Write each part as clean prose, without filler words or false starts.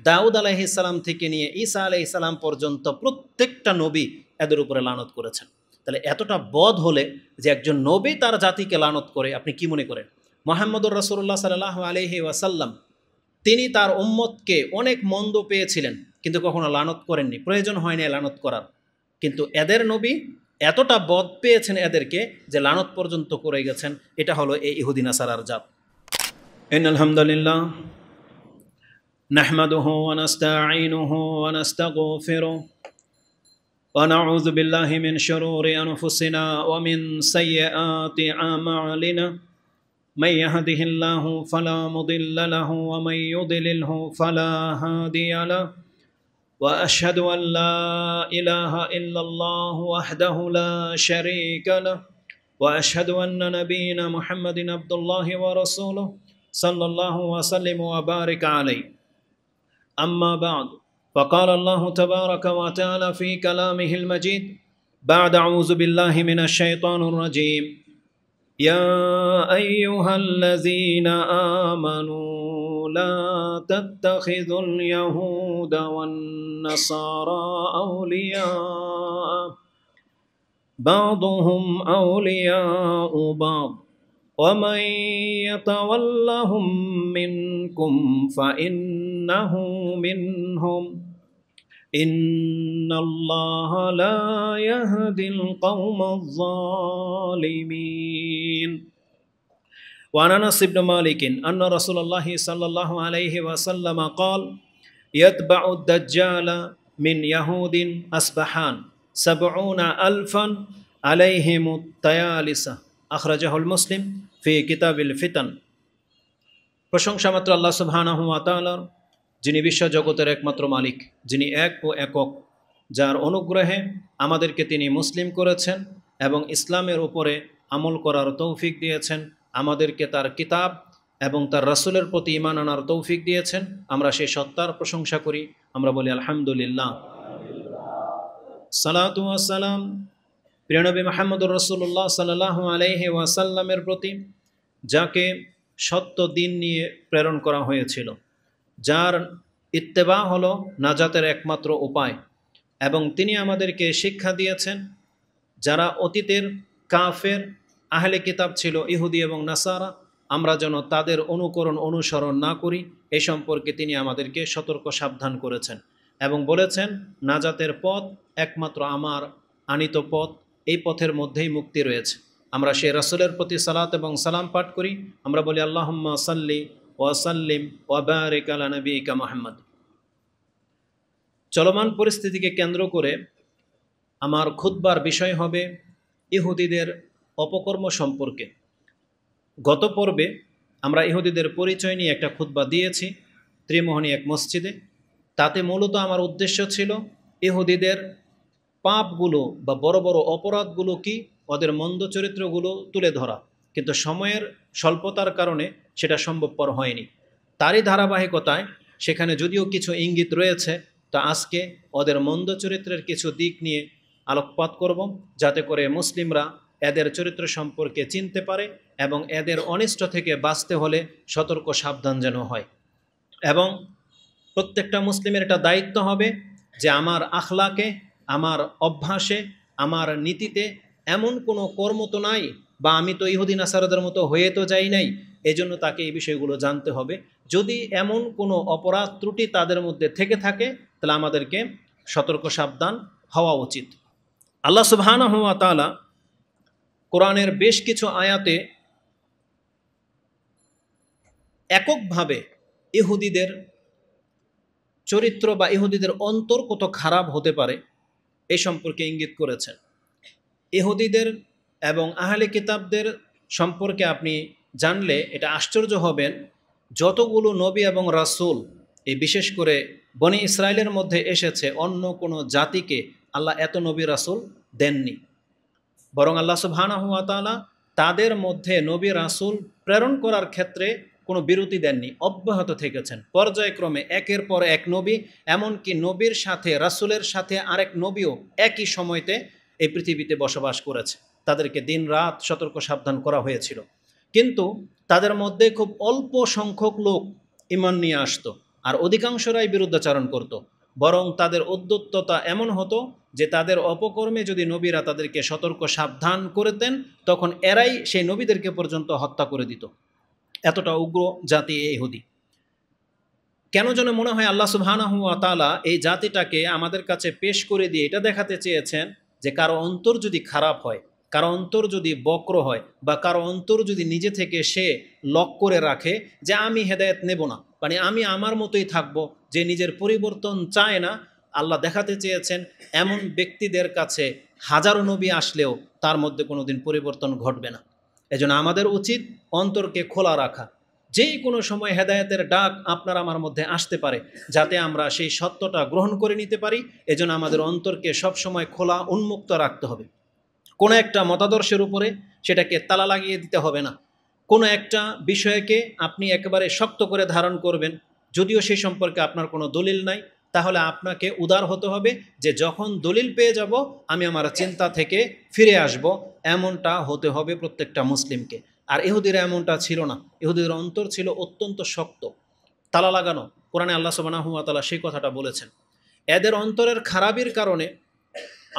দাউদ আলাইহিস সালাম থেকে নিয়ে ঈসা আলাইহিস সালাম পর্যন্ত প্রত্যেকটা নবী এদের উপরে লানত করেছেন। তাহলে এতটা বদ হলে যে একজন নবী তার জাতিকে লানত করে, আপনি কি মনে করেন? মুহাম্মদুর রাসূলুল্লাহ সাল্লাল্লাহু আলাইহি ওয়াসাল্লাম তিনি তার উম্মতকে অনেক মন্দ পেয়েছিলেন, কিন্তু কখনো লানত করেননি, প্রয়োজন হয়নি লানত করার। কিন্তু এদের নবী এতটা বদ পেয়েছেন এদেরকে যে লানত পর্যন্ত করে গেছেন। এটা হলো এই ইহুদি নাসারার জাত। ইন্নাল হামদুলিল্লাহ নাহমাদুহু ওয়া নাস্তাঈনুহু ওয়া নাস্তাগফিরুহ ওয়া নাউযু বিল্লাহি মিন শুরুরি আনফুসিনা ওয়া মিন সাইয়্যাতি আমালিনা من يهده الله فلا مضل له ومن يضلله فلا هادي له وأشهد أن لا إله إلا الله وحده لا شريك له وأشهد أن نبينا محمد عبد الله ورسوله صلى الله وسلم وبارك عليه. أما بعد، فقال الله تبارك وتعالى في كلامه المجيد بعد أعوذ بالله من الشيطان الرجيم: يا أيها الذين آمنوا لا تتخذوا اليهود والنصارى أولياء بعضهم أولياء بعض ومن يتولهم منكم فإنه منهم إن الله لا يهدي القوم الظالمين. وعن أنس بن مالك أن رسول الله صلى الله عليه وسلم قال: يتبع الدجال من يهود أصبحان 70,000 عليهم الطيالسة أخرجه المسلم في كتاب الفتن. প্রশংসা মাত্র আল্লাহ সুবহানাহু ওয়া তাআলার, যিনি বিশ্ব জগতের একমাত্র মালিক, যিনি এক ও একক, যার অনুগ্রহে আমাদেরকে তিনি মুসলিম করেছেন এবং ইসলামের উপরে আমল করার তৌফিক দিয়েছেন, আমাদেরকে তার কিতাব এবং তার রাসূলের প্রতি ঈমান আনার তৌফিক দিয়েছেন। আমরা সেই সত্তার প্রশংসা করি, আমরা বলি আলহামদুলিল্লাহ। সালাতু ওয়াস সালাম প্রিয় নবী মুহাম্মদুর রাসূলুল্লাহ সাল্লাল্লাহু আলাইহি ওয়াসাল্লামের প্রতি, যাকে সত্য দিন নিয়ে প্রেরণ করা হয়েছিল, যার ইত্তেবা হলো নাজাতের একমাত্র উপায়, এবং তিনি আমাদেরকে শিক্ষা দিয়েছেন যারা অতীতের কাফের আহলে কিতাব ছিল ইহুদি এবং নাসারা, আমরা যেন তাদের অনুকরণ অনুসরণ না করি, এ সম্পর্কে তিনি আমাদেরকে সতর্ক সাবধান করেছেন এবং বলেছেন নাজাতের পথ একমাত্র আমার আনিত পথ, এই পথের মধ্যেই মুক্তি রয়েছে। আমরা সেই রাসূলের প্রতি সালাত এবং সালাম পাঠ করি, আমরা বলি আল্লাহুম্মা সাল্লি ওয়াসাল্লিম ওয়া বারিক আলা নবিয়িকা মুহাম্মদ। চলমান পরিস্থিতিকে কেন্দ্র করে আমার খুতবার বিষয় হবে ইহুদিদের অপকর্ম সম্পর্কে। গত পর্বে আমরা ইহুদিদের পরিচয় নিয়ে একটা খুতবা দিয়েছি ত্রিমোহনী এক মসজিদে। তাতে মূলত আমার উদ্দেশ্য ছিল ইহুদিদের পাপগুলো বা বড় বড় অপরাধগুলো কি, ওদের মন্দ চরিত্রগুলো তুলে ধরা, কিন্তু সময়ের স্বল্পতার কারণে সেটা সম্ভবপর হয়নি। তারই ধারাবাহিকতায় সেখানে যদিও কিছু ইঙ্গিত রয়েছে, তা আজকে ওদের মন্দ চরিত্রের কিছু দিক নিয়ে আলোকপাত করব, যাতে করে মুসলিমরা এদের চরিত্র সম্পর্কে চিনতে পারে এবং এদের অনিষ্ট থেকে বাঁচতে হলে সতর্ক সাবধান যেন হয়। এবং প্রত্যেকটা মুসলিমের একটা দায়িত্ব হবে যে আমার আখলাকে, আমার অভ্যাসে, আমার নীতিতে এমন কোনো কর্ম তো নাই, বা আমি তো ইহুদি নাসারাদের মতো হয়ে তো যাই নাই, এজন্য তাকে এই বিষয়গুলো জানতে হবে। যদি এমন কোনো অপরাধ ত্রুটি তাদের মধ্যে থেকে থাকে, তাহলে আমাদেরকে সতর্ক সাবধান হওয়া উচিত। আল্লাহ সুবহানাহু ওয়া তাআলা কোরআনের বেশ কিছু আয়াতে এককভাবে ইহুদিদের চরিত্র বা ইহুদিদের অন্তর কত খারাপ হতে পারে এই সম্পর্কে ইঙ্গিত করেছেন। ইহুদিদের এবং আহলে কিতাবদের সম্পর্কে আপনি জানলে এটা আশ্চর্য হবেন, যতগুলো নবী এবং রাসূল এই বিশেষ করে বনি ইসরায়েলের মধ্যে এসেছে, অন্য কোনো জাতিকে আল্লাহ এত নবী রাসূল দেননি। বরং আল্লাহ সুবহানাহু ওয়া তাআলা তাদের মধ্যে নবী রাসূল প্রেরণ করার ক্ষেত্রে কোনো বিরতি দেননি, অব্যাহত থেকেছেন। পর্যায়ক্রমে একের পর এক নবী, এমনকি নবীর সাথে রাসূলের সাথে আরেক নবীও একই সময়তে এই পৃথিবীতে বসবাস করেছে। তাদেরকে দিন রাত সতর্ক সাবধান করা হয়েছিল, কিন্তু তাদের মধ্যে খুব অল্প সংখ্যক লোক ঈমান নিয়ে আসতো। আর অধিকাংশরাই বিরুদ্ধাচরণ করত। বরং তাদের উদ্যত্ততা এমন হতো যে তাদের অপকর্মে যদি নবীরা তাদেরকে সতর্ক সাবধান করতেন, তখন এরাই সেই নবীদেরকে পর্যন্ত হত্যা করে দিত। এতটা উগ্র জাতি এই ইহুদি। কেন যেন মনে হয় আল্লাহ সুবহানাহু ওয়া তাআলা এই জাতিটাকে আমাদের কাছে পেশ করে দিয়ে এটা দেখাতে চেয়েছেন যে কারো অন্তর যদি খারাপ হয়, কারো অন্তর যদি বক্র হয়, বা কারো অন্তর যদি নিজে থেকে সে লক করে রাখে যে আমি হেদায়েত নেব না, মানে আমি আমার মতোই থাকব, যে নিজের পরিবর্তন চায় না, আল্লাহ দেখাতে চেয়েছেন এমন ব্যক্তিদের কাছে হাজারো নবী আসলেও তার মধ্যে কোনো দিন পরিবর্তন ঘটবে না। এজন্য আমাদের উচিত অন্তরকে খোলা রাখা। যেই কোনো সময় হেদায়েতের ডাক আপনার আমার মধ্যে আসতে পারে, যাতে আমরা সেই সত্যটা গ্রহণ করে নিতে পারি। এজন্য আমাদের অন্তরকে সবসময় খোলা উন্মুক্ত রাখতে হবে। কোনো একটা মতাদর্শের উপরে সেটাকে তালা লাগিয়ে দিতে হবে না। কোনো একটা বিষয়কে আপনি একেবারে শক্ত করে ধারণ করবেন, যদিও সেই সম্পর্কে আপনার কোনো দলিল নাই, তাহলে আপনাকে উদার হতে হবে যে যখন দলিল পেয়ে যাব আমি আমার চিন্তা থেকে ফিরে আসব, এমনটা হতে হবে প্রত্যেকটা মুসলিমকে। আর ইহুদিরা এমনটা ছিল না। ইহুদিদের অন্তর ছিল অত্যন্ত শক্ত, তালা লাগানো। কোরআনে আল্লাহ সুবহানাহু ওয়া তাআলা সেই কথাটা বলেছেন। এদের অন্তরের খারাপির কারণে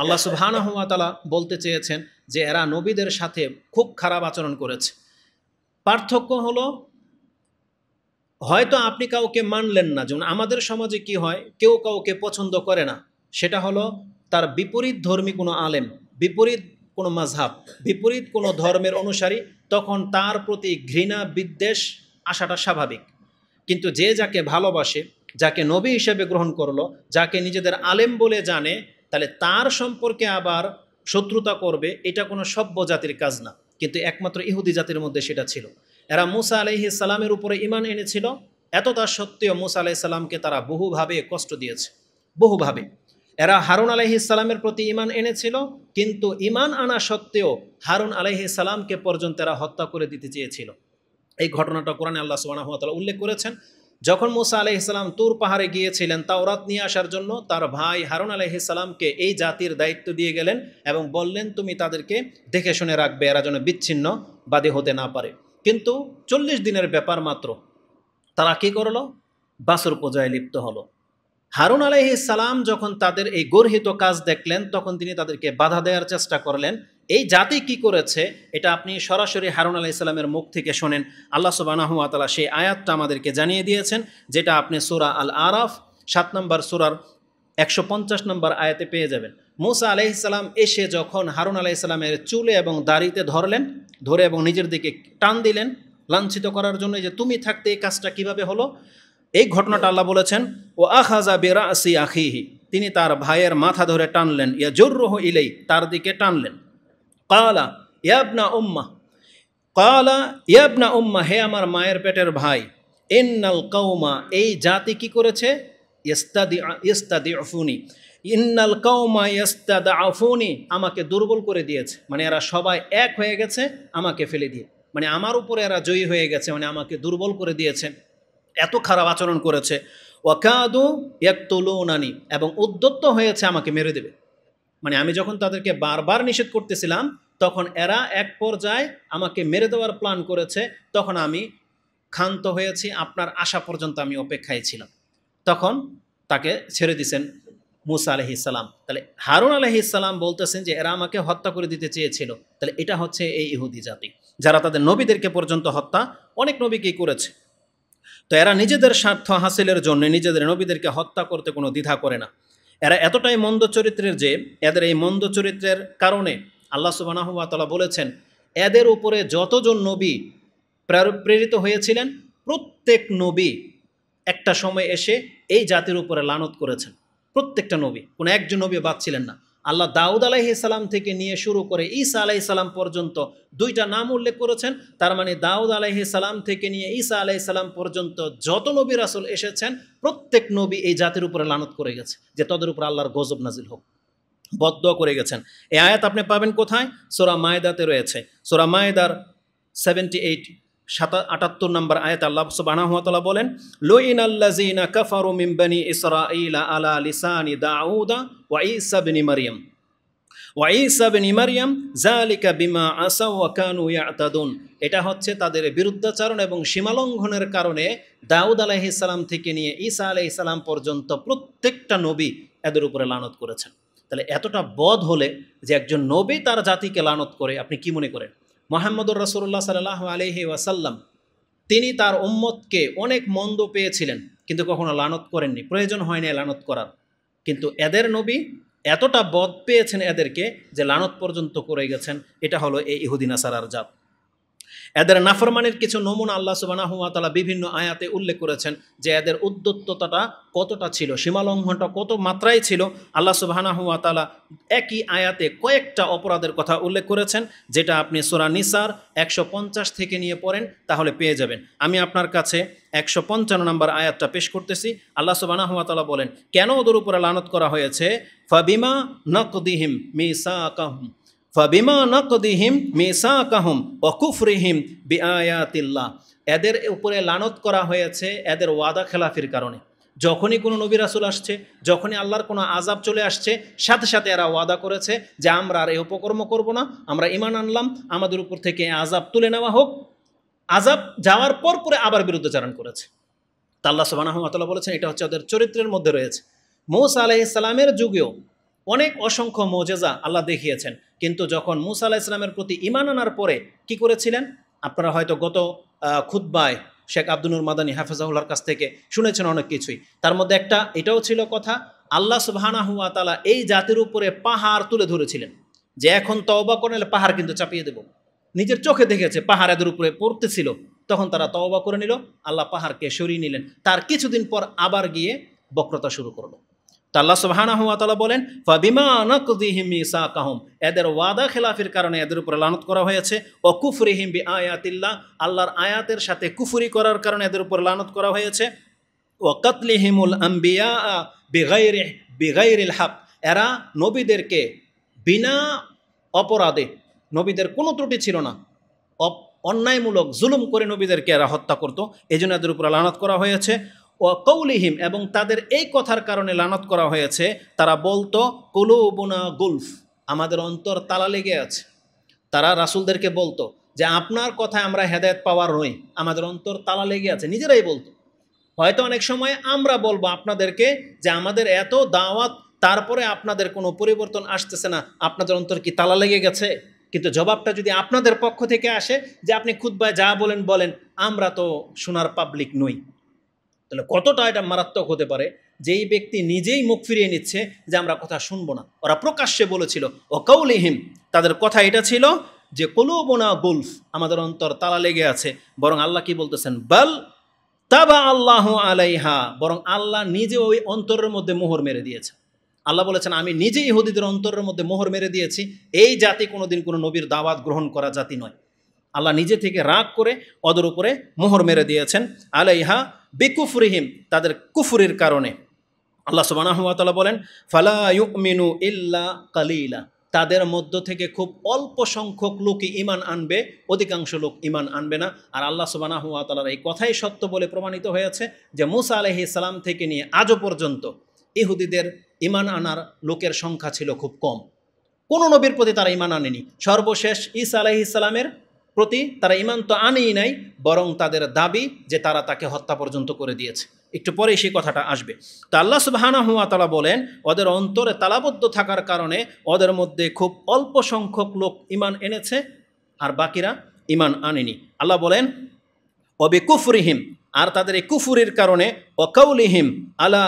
আল্লাহ সুবহানাহু ওয়া তাআলা বলতে চেয়েছেন যে এরা নবীদের সাথে খুব খারাপ আচরণ করেছে। পার্থক্য হলো, হয়তো আপনি কাউকে মানলেন না, যেমন আমাদের সমাজে কি হয়, কেউ কাউকে পছন্দ করে না, সেটা হলো তার বিপরীত ধর্মী কোনো আলেম, বিপরীত কোনো মাযহাব, বিপরীত কোনো ধর্মের অনুসারী, তখন তার প্রতি ঘৃণা বিদ্বেষ আসাটা স্বাভাবিক। কিন্তু যে যাকে ভালোবাসে, যাকে নবী হিসেবে গ্রহণ করলো, যাকে নিজেদের আলেম বলে জানে, তাহলে তার সম্পর্কে আবার শত্রুতা করবে, এটা কোনো সভ্য জাতির কাজ না। কিন্তু একমাত্র ইহুদি জাতির মধ্যে সেটা ছিল। এরা মুসা আলাইহিস সালামের উপরে ঈমান এনেছিল, এত তা সত্ত্বেও মুসা আলাইহিস সালামকে তারা বহুভাবে কষ্ট দিয়েছে, বহুভাবে। এরা হারুন আলাইহিস সালামের প্রতি ঈমান এনেছিল, কিন্তু ঈমান আনা সত্ত্বেও হারুন আলাইহিস সালামকে পর্যন্ত এরা হত্যা করে দিতে চেয়েছিল। এই ঘটনাটা কোরআনে আল্লাহ সুবহানাহু ওয়া তাআলা উল্লেখ করেছেন। যখন মুসা আলাইহিস সালাম তুর পাহাড়ে গিয়েছিলেন তাওরাত নিয়ে আসার জন্য, তার ভাই হারুন আলাইহিস সালামকে এই জাতির দায়িত্ব দিয়ে গেলেন এবং বললেন তুমি তাদেরকে দেখে শুনে রাখবে, এরা যেন বিচ্ছিন্নবাদী হতে না পারে। কিন্তু 40 দিনের ব্যাপার মাত্র, তারা কি করলো? বাছুর পূজায় লিপ্ত হলো। হারুন আলাইহিস সালাম যখন তাদের এই গর্হিত কাজ দেখলেন, তখন তিনি তাদেরকে বাধা দেওয়ার চেষ্টা করলেন। এই জাতি কি করেছে এটা আপনি সরাসরি হারুন আলাইহিস সালামের মুখ থেকে শোনেন। আল্লাহ সুবহানাহু ওয়া তাআলা সেই আয়াতটা আমাদেরকে জানিয়ে দিয়েছেন, যেটা আপনি সূরা আল আরাফ 7 নম্বর সূরার 150 নম্বর আয়াতে পেয়ে যাবেন। মুসা আলাইহিস সালাম এসে যখন হারুন আলাইহিস সালামের চুলে এবং দাড়িতে ধরলেন, ধরে এবং নিজের দিকে টান দিলেন লাঞ্ছিত করার জন্য, যে তুমি থাকতে এই কাজটা কিভাবে হলো। এই ঘটনাটা আল্লাহ বলেছেন, ও আখাযা বিরাসি আখিহি, তিনি তার ভাইয়ের মাথা ধরে টানলেন, ইয়াজুররুহু ইলাই, তার দিকে টানলেন। কালা ইয়াবনা উম্মাহ, কালা ইয়াবনা উম্মাহ, হে আমার মায়ের পেটের ভাই, ইন্নাল কওমা, এই জাতি কি করেছে, ইস্তাদিউফুনি, ইন্নাল কওমা ইস্তাদআফুনি, আমাকে দুর্বল করে দিয়েছে, মানে এরা সবাই এক হয়ে গেছে আমাকে ফেলে দিয়ে, মানে আমার উপরে এরা জয়ী হয়ে গেছে, মানে আমাকে দুর্বল করে দিয়েছে, এত খারাপ আচরণ করেছে। ওয়াকাদু ইয়াকতুলুনানি, এবং উদ্যত হয়েছে আমাকে মেরে দেবে। মানে আমি যখন তাদেরকে বারবার নিষেধ করতেছিলাম, তখন এরা এক পর্যায়ে আমাকে মেরে দেওয়ার প্ল্যান করেছে, তখন আমি ক্ষান্ত হয়েছি, আপনার আসা পর্যন্ত আমি অপেক্ষায় ছিলাম। তখন তাকে ছেড়ে দিয়েছেন মুসা আলাইহিস সালাম। তাহলে হারুন আলাইহিস সালাম বলতেছেন যে এরা আমাকে হত্যা করে দিতে চেয়েছিল। তাহলে এটা হচ্ছে এই ইহুদি জাতি, যারা তাদের নবীদেরকে পর্যন্ত হত্যা অনেক নবীকেই করেছে। তো এরা নিজেদের স্বার্থ হাসিলের জন্য নিজেদের নবীদেরকে হত্যা করতে কোনো দ্বিধা করে না। এরা এতটাই মন্দ চরিত্রের যে এদের এই মন্দ চরিত্রের কারণে আল্লাহ সুবহানাহু ওয়া তাআলা বলেছেন, এদের উপরে যতজন নবী প্রেরিত হয়েছিলেন, প্রত্যেক নবী একটা সময় এসে এই জাতির উপরে লানত করেছেন। প্রত্যেকটা নবী, কোনো একজন নবী বাদ ছিলেন না। আল্লাহ দাউদ আলাইহিস সালাম থেকে নিয়ে শুরু করে ঈসা আলাইহিস সালাম পর্যন্ত 2টা নাম উল্লেখ করেছেন। তার মানে দাউদ আলাইহিস সালাম থেকে নিয়ে ঈসা আলাইহিস সালাম পর্যন্ত যত নবী রাসূল এসেছেন, প্রত্যেক নবী এই জাতির উপরে লানত করে গেছে যে তাদের উপর আল্লাহর গজব নাজিল হোক, বদদোয়া করে গেছেন। এই আয়াত আপনি পাবেন কোথায়? সূরা মায়েদাতে রয়েছে। সূরা মায়েদার 78 নম্বর আয়াত আল্লাহ সুবহানাহু ওয়া তাআলা বলেন, লুইনাল্লাযিনা কাফারু মিন বানি ইসরাঈলা আলা লিসানি দাউদা ওয়া ঈসা ইবনে মারইয়াম ওয়া ঈসা ইবনে মারইয়াম যালিকা বিমা আসাউ ওয়া কানু ইয়াতাদুন, এটা হচ্ছে তাদের বিরুদ্ধাচরণ এবং সীমালঙ্ঘনের কারণে দাউদ আলাইহিস সালাম থেকে নিয়ে ঈসা আলাইহিস সালাম পর্যন্ত প্রত্যেকটা নবী এদের উপরে লানত করেছেন। তাহলে এতটা বদ হলে যে একজন নবী তার জাতিকে লানত করে, আপনি কি মনে করেন? মুহাম্মদুর রাসূলুল্লাহ সাল্লাল্লাহু আলাইহি ওয়াসাল্লাম তিনি তার উম্মতকে অনেক মন্দ পেয়েছিলেন, কিন্তু কখনো লানত করেননি, প্রয়োজন হয়নি লানত করার। কিন্তু এদের নবী এতটা বদ পেয়েছেন এদেরকে যে লানত পর্যন্ত করে গেছেন। এটা হলো এই ইহুদি নাসারার জাত। এদের নাফরমানের কিছু নমুনা আল্লাহ সুবহানাহু ওয়া তাআলা বিভিন্ন আয়াতে উল্লেখ করেছেন যে এদের উদ্যত্ততাটা কতটা ছিল, সীমালঙ্ঘনটা কত মাত্রায় ছিল। আল্লাহ সুবহানাহু ওয়া তাআলা একই আয়াতে কয়েকটা অপরাধের কথা উল্লেখ করেছেন, যেটা আপনি সূরা নিসার 150 থেকে নিয়ে পড়েন তাহলে পেয়ে যাবেন। আমি আপনার কাছে 155 নম্বর আয়াতটা পেশ করতেছি। আল্লাহ সুবহানাহু ওয়া তাআলা বলেন, কেন ওদের উপরে লানত করা হয়েছে? ফাবিমা নাকদিহিম মিসাকাহুম ফাবিমা নাকদিহিম মিসাকাহুম ওয়া কুফরিহিম বিআয়াতিল্লাহ, এদের উপরে লানত করা হয়েছে এদের ওয়াদা খেলাফির কারণে। যখনই কোনো নবী রাসূল আসছে, যখনই আল্লাহর কোনো আযাব চলে আসছে, সাথে সাথে এরা ওয়াদা করেছে যে আমরা আর এই উপকর্ম করব না, আমরা ঈমান আনলাম, আমাদের উপর থেকে আযাব তুলে নেওয়া হোক। আযাব যাওয়ার পর পরে আবার বিরুদ্ধাচরণ করেছে। তা আল্লাহ সুবহানাহু ওয়া তাআলা বলেছেন এটা হচ্ছে ওদের চরিত্রের মধ্যে রয়েছে। মূসা আলাইহিস সালামের যুগেও অনেক অসংখ্য মুজিজা আল্লাহ দেখিয়েছেন, কিন্তু যখন মূসা আলাইহিস সালামের প্রতি ঈমান আনার পরে কি করেছিলেন? আপনারা হয়তো গত খুতবায় শেখ আব্দুল নূর মাদানী হাফেজাহুল্লাহর কাছ থেকে শুনেছেন অনেক কিছুই। তার মধ্যে একটা এটাও ছিল কথা, আল্লাহ সুবহানাহু ওয়া তাআলা এই জাতির উপরে পাহাড় তুলে ধরেছিলেন যে এখন তওবা করলে পাহাড় কিন্তু চাপিয়ে দেব। নিজের চোখে দেখেছে পাহাড় এদের উপরে পড়তেছিল, তখন তারা তওবা করে নিল, আল্লাহ পাহাড়কে সরিয়ে নিলেন। তার কিছুদিন পর আবার গিয়ে বক্রতা শুরু করলো। তা আল্লাহ সুবহানাহু ওয়া তাআলা বলেন, ফাবিমা নাকদিহিম মিসাকাহুম, এদের ওয়াদা খেলাফির কারণে এদের উপরে লানত করা হয়েছে। ও কুফরিহিম বিআয়াতিল্লাহ, আল্লাহর আয়াতের সাথে কুফরি করার কারণে এদের উপরে লানত করা হয়েছে। ও কাতলিহিমুল আম্বিয়া বিগাইরিল হক, এরা নবীদেরকে বিনা অপরাধে, নবীদের কোনো ত্রুটি ছিল না, অন্যায়মূলক জুলুম করে নবীদেরকে এরা হত্যা করত, এই জন্য এদের উপরে লানত করা হয়েছে। ও কৌলিহিম, এবং তাদের এই কথার কারণে লানত করা হয়েছে, তারা বলতো কুলুবুনা গুলফ, আমাদের অন্তর তালা লেগে আছে। তারা রাসূলদেরকে বলতো যে আপনার কথায় আমরা হেদায়েত পাওয়ার নই, আমাদের অন্তর তালা লেগে আছে, নিজেরাই বলতো। হয়তো অনেক সময় আমরা বলবো আপনাদেরকে যে আমাদের এত দাওয়াত, তারপরে আপনাদের কোনো পরিবর্তন আসতেছে না, আপনাদের অন্তর কি তালা লেগে গেছে? কিন্তু জবাবটা যদি আপনাদের পক্ষ থেকে আসে যে আপনি খুতবায় যা বলেন বলেন, আমরা তো শোনার পাবলিক নই, তাহলে কতটা এটা মারাত্মক হতে পারে যে এই ব্যক্তি নিজেই মুখ ফিরিয়ে নিচ্ছে যে আমরা কথা শুনবো না। ওরা প্রকাশ্যে বলেছিল ও কাউলিহিম, তাদের কথা এটা ছিল যে কুলুবুনা গুলফ, আমাদের অন্তর তালা লেগে আছে। বরং আল্লাহ কি বলতেছেন? বাল তাবা আল্লাহু আলাইহা, বরং আল্লাহ নিজে ওই অন্তরের মধ্যে মোহর মেরে দিয়েছে। আল্লাহ বলেছেন আমি নিজেই ইহুদিদের অন্তরের মধ্যে মোহর মেরে দিয়েছি। এই জাতি কোনোদিন কোনো নবীর দাওয়াত গ্রহণ করা জাতি নয়। আল্লাহ নিজে থেকে রাগ করে ওদের উপরে মোহর মেরে দিয়েছেন। আলাইহা বিকুফরিহিম, তাদের কুফরির কারণে। আল্লাহ সুবহানাহু ওয়া তাআলা বলেন, ফালা ইউমিনু ইল্লা কালিলা, তাদের মধ্য থেকে খুব অল্প সংখ্যক লোকই ঈমান আনবে, অধিকাংশ লোক ঈমান আনবে না। আর আল্লাহ সুবহানাহু ওয়া তাআলার এই কথাই সত্য বলে প্রমাণিত হয়েছে যে মূসা আলাইহিস সালাম থেকে নিয়ে আজও পর্যন্ত ইহুদিদের ঈমান আনার লোকের সংখ্যা ছিল খুব কম। কোনো নবীর প্রতি তারা ঈমান আনেনি। সর্বশেষ ঈসা আলাইহিস সালামের প্রতি তারা ঈমান তো আনেই নাই, বরং তাদের দাবি যে তারা তাকে হত্যা পর্যন্ত করে দিয়েছে। একটু পরে সেই কথাটা আসবে। তো আল্লাহ সুবহানাহু ওয়া তাআলা বলেন ওদের অন্তরে তালাবদ্ধ থাকার কারণে ওদের মধ্যে খুব অল্প সংখ্যক লোক ঈমান এনেছে, আর বাকিরা ঈমান আনেনি। আল্লাহ বলেন ওবে কুফরিহিম, আর তাদের এই কুফুরির কারণে ও কাউলিহিম আলা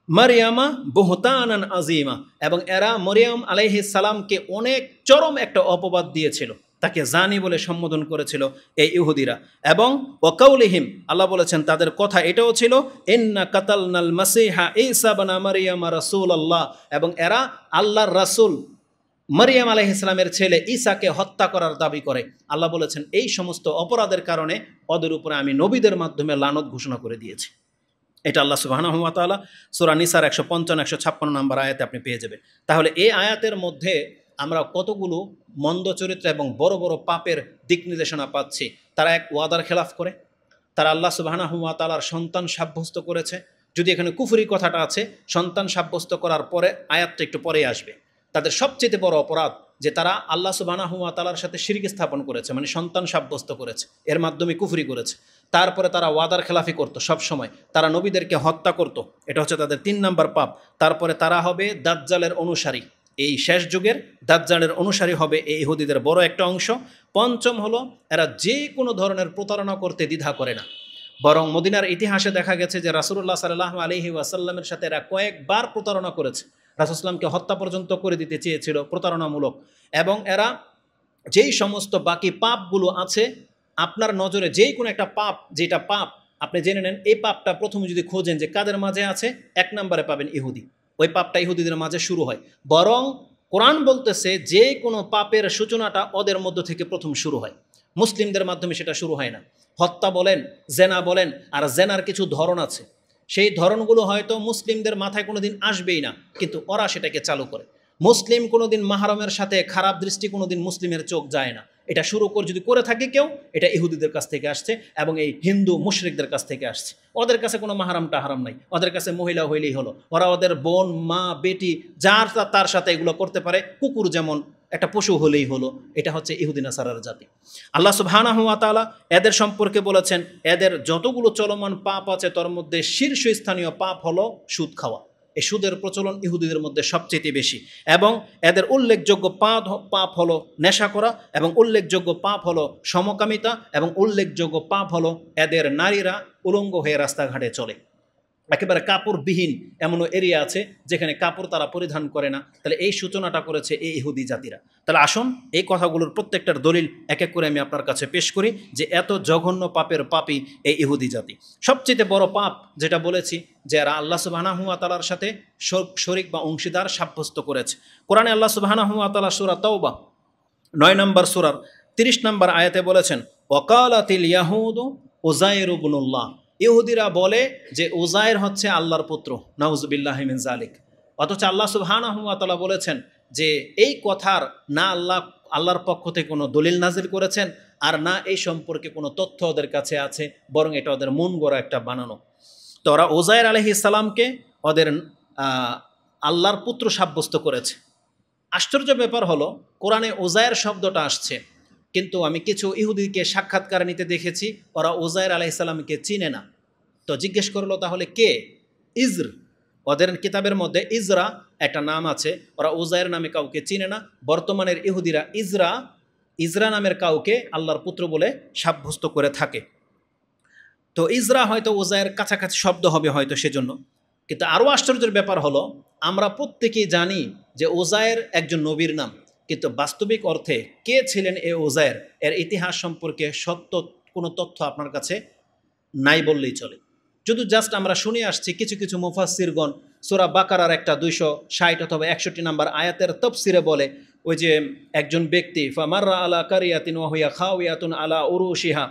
মারিয়ামা বুহতানান আজিমা, এবং এরা মরিয়ম আলাইহিস সালামকে অনেক চরম একটা অপবাদ দিয়েছিল, তাকে জানি বলে সম্বোধন করেছিল এই ইহুদিরা। এবং ওয়াকাউলিহিম, আল্লাহ বলেছেন তাদের কথা এটাও ছিল ইন্না কাতালনাল মাসিহা ঈসা ইবনে মারইয়াম রাসূলুল্লাহ, এবং এরা আল্লাহর রাসূল মারইয়াম আলাইহিস সালামের ছেলে ঈসাকে হত্যা করার দাবি করে। আল্লাহ বলেছেন এই সমস্ত অপরাধের কারণে ওদের উপরে আমি নবীদের মাধ্যমে লানত ঘোষণা করে দিয়েছি। এটা আল্লাহ সুবহানাহু ওয়া তাআলা সূরা নিসার 155-156 নম্বর আয়াতে আপনি পেয়ে যাবেন। তাহলে এই আয়াতের মধ্যে আমরা কতগুলো মন্দ চরিত্র এবং বড় বড় পাপের দিক নির্দেশনা পাচ্ছি। তারা এক ওয়াদার খেলাফ করে, তারা আল্লাহ সুবহানাহু ওয়া তাআলার সন্তান সাব্যস্ত করেছে। যদি এখানে কুফরি কথাটা আছে, সন্তান সাব্যস্ত করার পরে আয়াতটা একটু পরে আসবে। তাদের সবচেয়ে বড় অপরাধ যে তারা আল্লাহ সুবহানাহু ওয়া তাআলার সাথে শিরক স্থাপন করেছে, মানে সন্তান সাব্যস্ত করেছে, এর মাধ্যমে কুফরি করেছে। তারপরে তারা ওয়াদার খেলাফি করতো সব সময়, তারা নবীদেরকে হত্যা করত, এটা হচ্ছে তাদের 3 নম্বর পাপ। তারপরে তারা হবে দাজ্জালের অনুসারী, এই শেষ যুগের দাজ্জালের অনুসারী হবে এই ইহুদিদের বড় একটা অংশ। পঞ্চম হলো এরা যে কোনো ধরনের প্রতারণা করতে দ্বিধা করে না, বরং মদিনার ইতিহাসে দেখা গেছে যে রাসূলুল্লাহ সাল্লাল্লাহু আলাইহি ওয়াসাল্লামের সাথে এরা কয়েকবার প্রতারণা করেছে, রাসূল সাল্লামকে হত্যা পর্যন্ত করে দিতে চেয়েছিল প্রতারণামূলক। এবং এরা যেই সমস্ত বাকি পাপগুলো আছে, আপনার নজরে যেই কোনো একটা পাপ, যেটা পাপ আপনি জেনে নেন, এই পাপটা প্রথমে যদি খোঁজেন যে কাদের মাঝে আছে, 1 নম্বরে পাবেন ইহুদি, ওই পাপটা ইহুদিদের মাঝে শুরু হয়। বরং কোরআন বলতেছে যে কোনো পাপের সূচনাটা ওদের মধ্য থেকে প্রথম শুরু হয়, মুসলিমদের মাধ্যমে সেটা শুরু হয় না। হত্যা বলেন, জেনা বলেন, আর জেনার কিছু ধরন আছে, সেই ধরনগুলো হয়তো মুসলিমদের মাথায় কোনো দিন আসবেই না, কিন্তু ওরা সেটাকে চালু করে। মুসলিম কোনো দিন মাহরমের সাথে খারাপ দৃষ্টি কোনো দিন মুসলিমের চোখ যায় না, এটা শুরু করে যদি করে থাকে কেউ, এটা ইহুদিদের কাছ থেকে আসছে এবং এই হিন্দু মুশরিকদের কাছ থেকে আসছে। ওদের কাছে কোনো মাহারামটা হারাম নাই, ওদের কাছে মহিলা হইলেই হলো, ওরা ওদের বোন, মা, বেটি যার তার সাথে এগুলো করতে পারে, কুকুর যেমন একটা পশু হলেই হলো। এটা হচ্ছে ইহুদি নাসারার জাতি। আল্লাহ সুবহানাহু ওয়া তাআলা এদের সম্পর্কে বলেছেন, এদের যতগুলো চলমান পাপ আছে তার মধ্যে শীর্ষস্থানীয় পাপ হলো সুদ খাওয়া। এই সুদের প্রচলন ইহুদিদের মধ্যে সবচেয়ে বেশি, এবং এদের উল্লেখযোগ্য পাপ হলো নেশা করা, এবং উল্লেখযোগ্য পাপ হলো সমকামিতা, এবং উল্লেখযোগ্য পাপ হলো এদের নারীরা উলঙ্গ হয়ে রাস্তাঘাটে চলে। একেবারে কাপড়বিহীন এমনও এরিয়া আছে যেখানে কাপড় তারা পরিধান করে না। তাহলে এই সূচনাটা করেছে এই ইহুদি জাতিরা। তাহলে আসুন এই কথাগুলোর প্রত্যেকটার দলিল এক এক করে আমি আপনার কাছে পেশ করি যে এত জঘন্য পাপের পাপী এই ইহুদি জাতি। সবচেয়ে বড় পাপ যেটা বলেছি, যে এরা আল্লাহ সুবহানাহু ওয়া তাআলার সাথে শরীক বা অংশীদার সাব্যস্ত করেছে। কোরআনে আল্লাহ সুবহানাহু ওয়া তাআলা সূরা তাওবা 9 নম্বর সূরার 30 নম্বর আয়াতে বলেছেন, ওয়াকালাতিল ইয়াহুদু উযাইর ইবনুল্লাহ, ইহুদিরা বলে যে উযাইর হচ্ছে আল্লাহর পুত্র, নাউযুবিল্লাহি মিন যালিক। অথচ আল্লাহ সুবহানাহু ওয়া তাআলা বলেছেন যে এই কথার না আল্লাহর পক্ষ থেকে কোনো দলিল নাজিল করেছেন, আর না এই সম্পর্কে কোনো তথ্য ওদের কাছে আছে, বরং এটা ওদের মন গড়া একটা বানানো। তো ওরা উযাইর আলাইহিস সালামকে ওদের আল্লাহর পুত্র সাব্যস্ত করেছে। আশ্চর্য ব্যাপার হলো কোরআনে উযাইর শব্দটা আসছে, কিন্তু আমি কিছু ইহুদিকে সাক্ষাৎকার নিতে দেখেছি ওরা উযাইর আলাইহিস সালামকে চিনে না। তো জিজ্ঞেস করলো তাহলে কে? ইজর, ওদের কিতাবের মধ্যে ইজরা একটা নাম আছে, ওরা উযাইর নামে কাউকে চিনে না। বর্তমানের ইহুদিরা ইজরা নামের কাউকে আল্লাহর পুত্র বলে সাব্যস্ত করে থাকে। তো ইজরা হয়তো উযাইর কাছাকাছি শব্দ হবে হয়তো সেজন্য। কিন্তু আরও আশ্চর্যের ব্যাপার হলো আমরা প্রত্যেকেই জানি যে উযাইর একজন নবীর নাম, কিন্তু বাস্তবিক অর্থে কে ছিলেন এই উযাইর, এর ইতিহাস সম্পর্কে সত্য কোনো তথ্য আপনার কাছে নাই বললেই চলে। যদি জাস্ট আমরা শুনে আসছি কিছু কিছু মুফাসসিরগণ সূরা বাকারার একটা 260 অথবা 61 নম্বর আয়াতের তাফসিরে বলে, ওই যে একজন ব্যক্তি ফামাররা আলা কারিয়াতিন ওয়া হিয়া খাওয়াতুন আলা উরুশিহা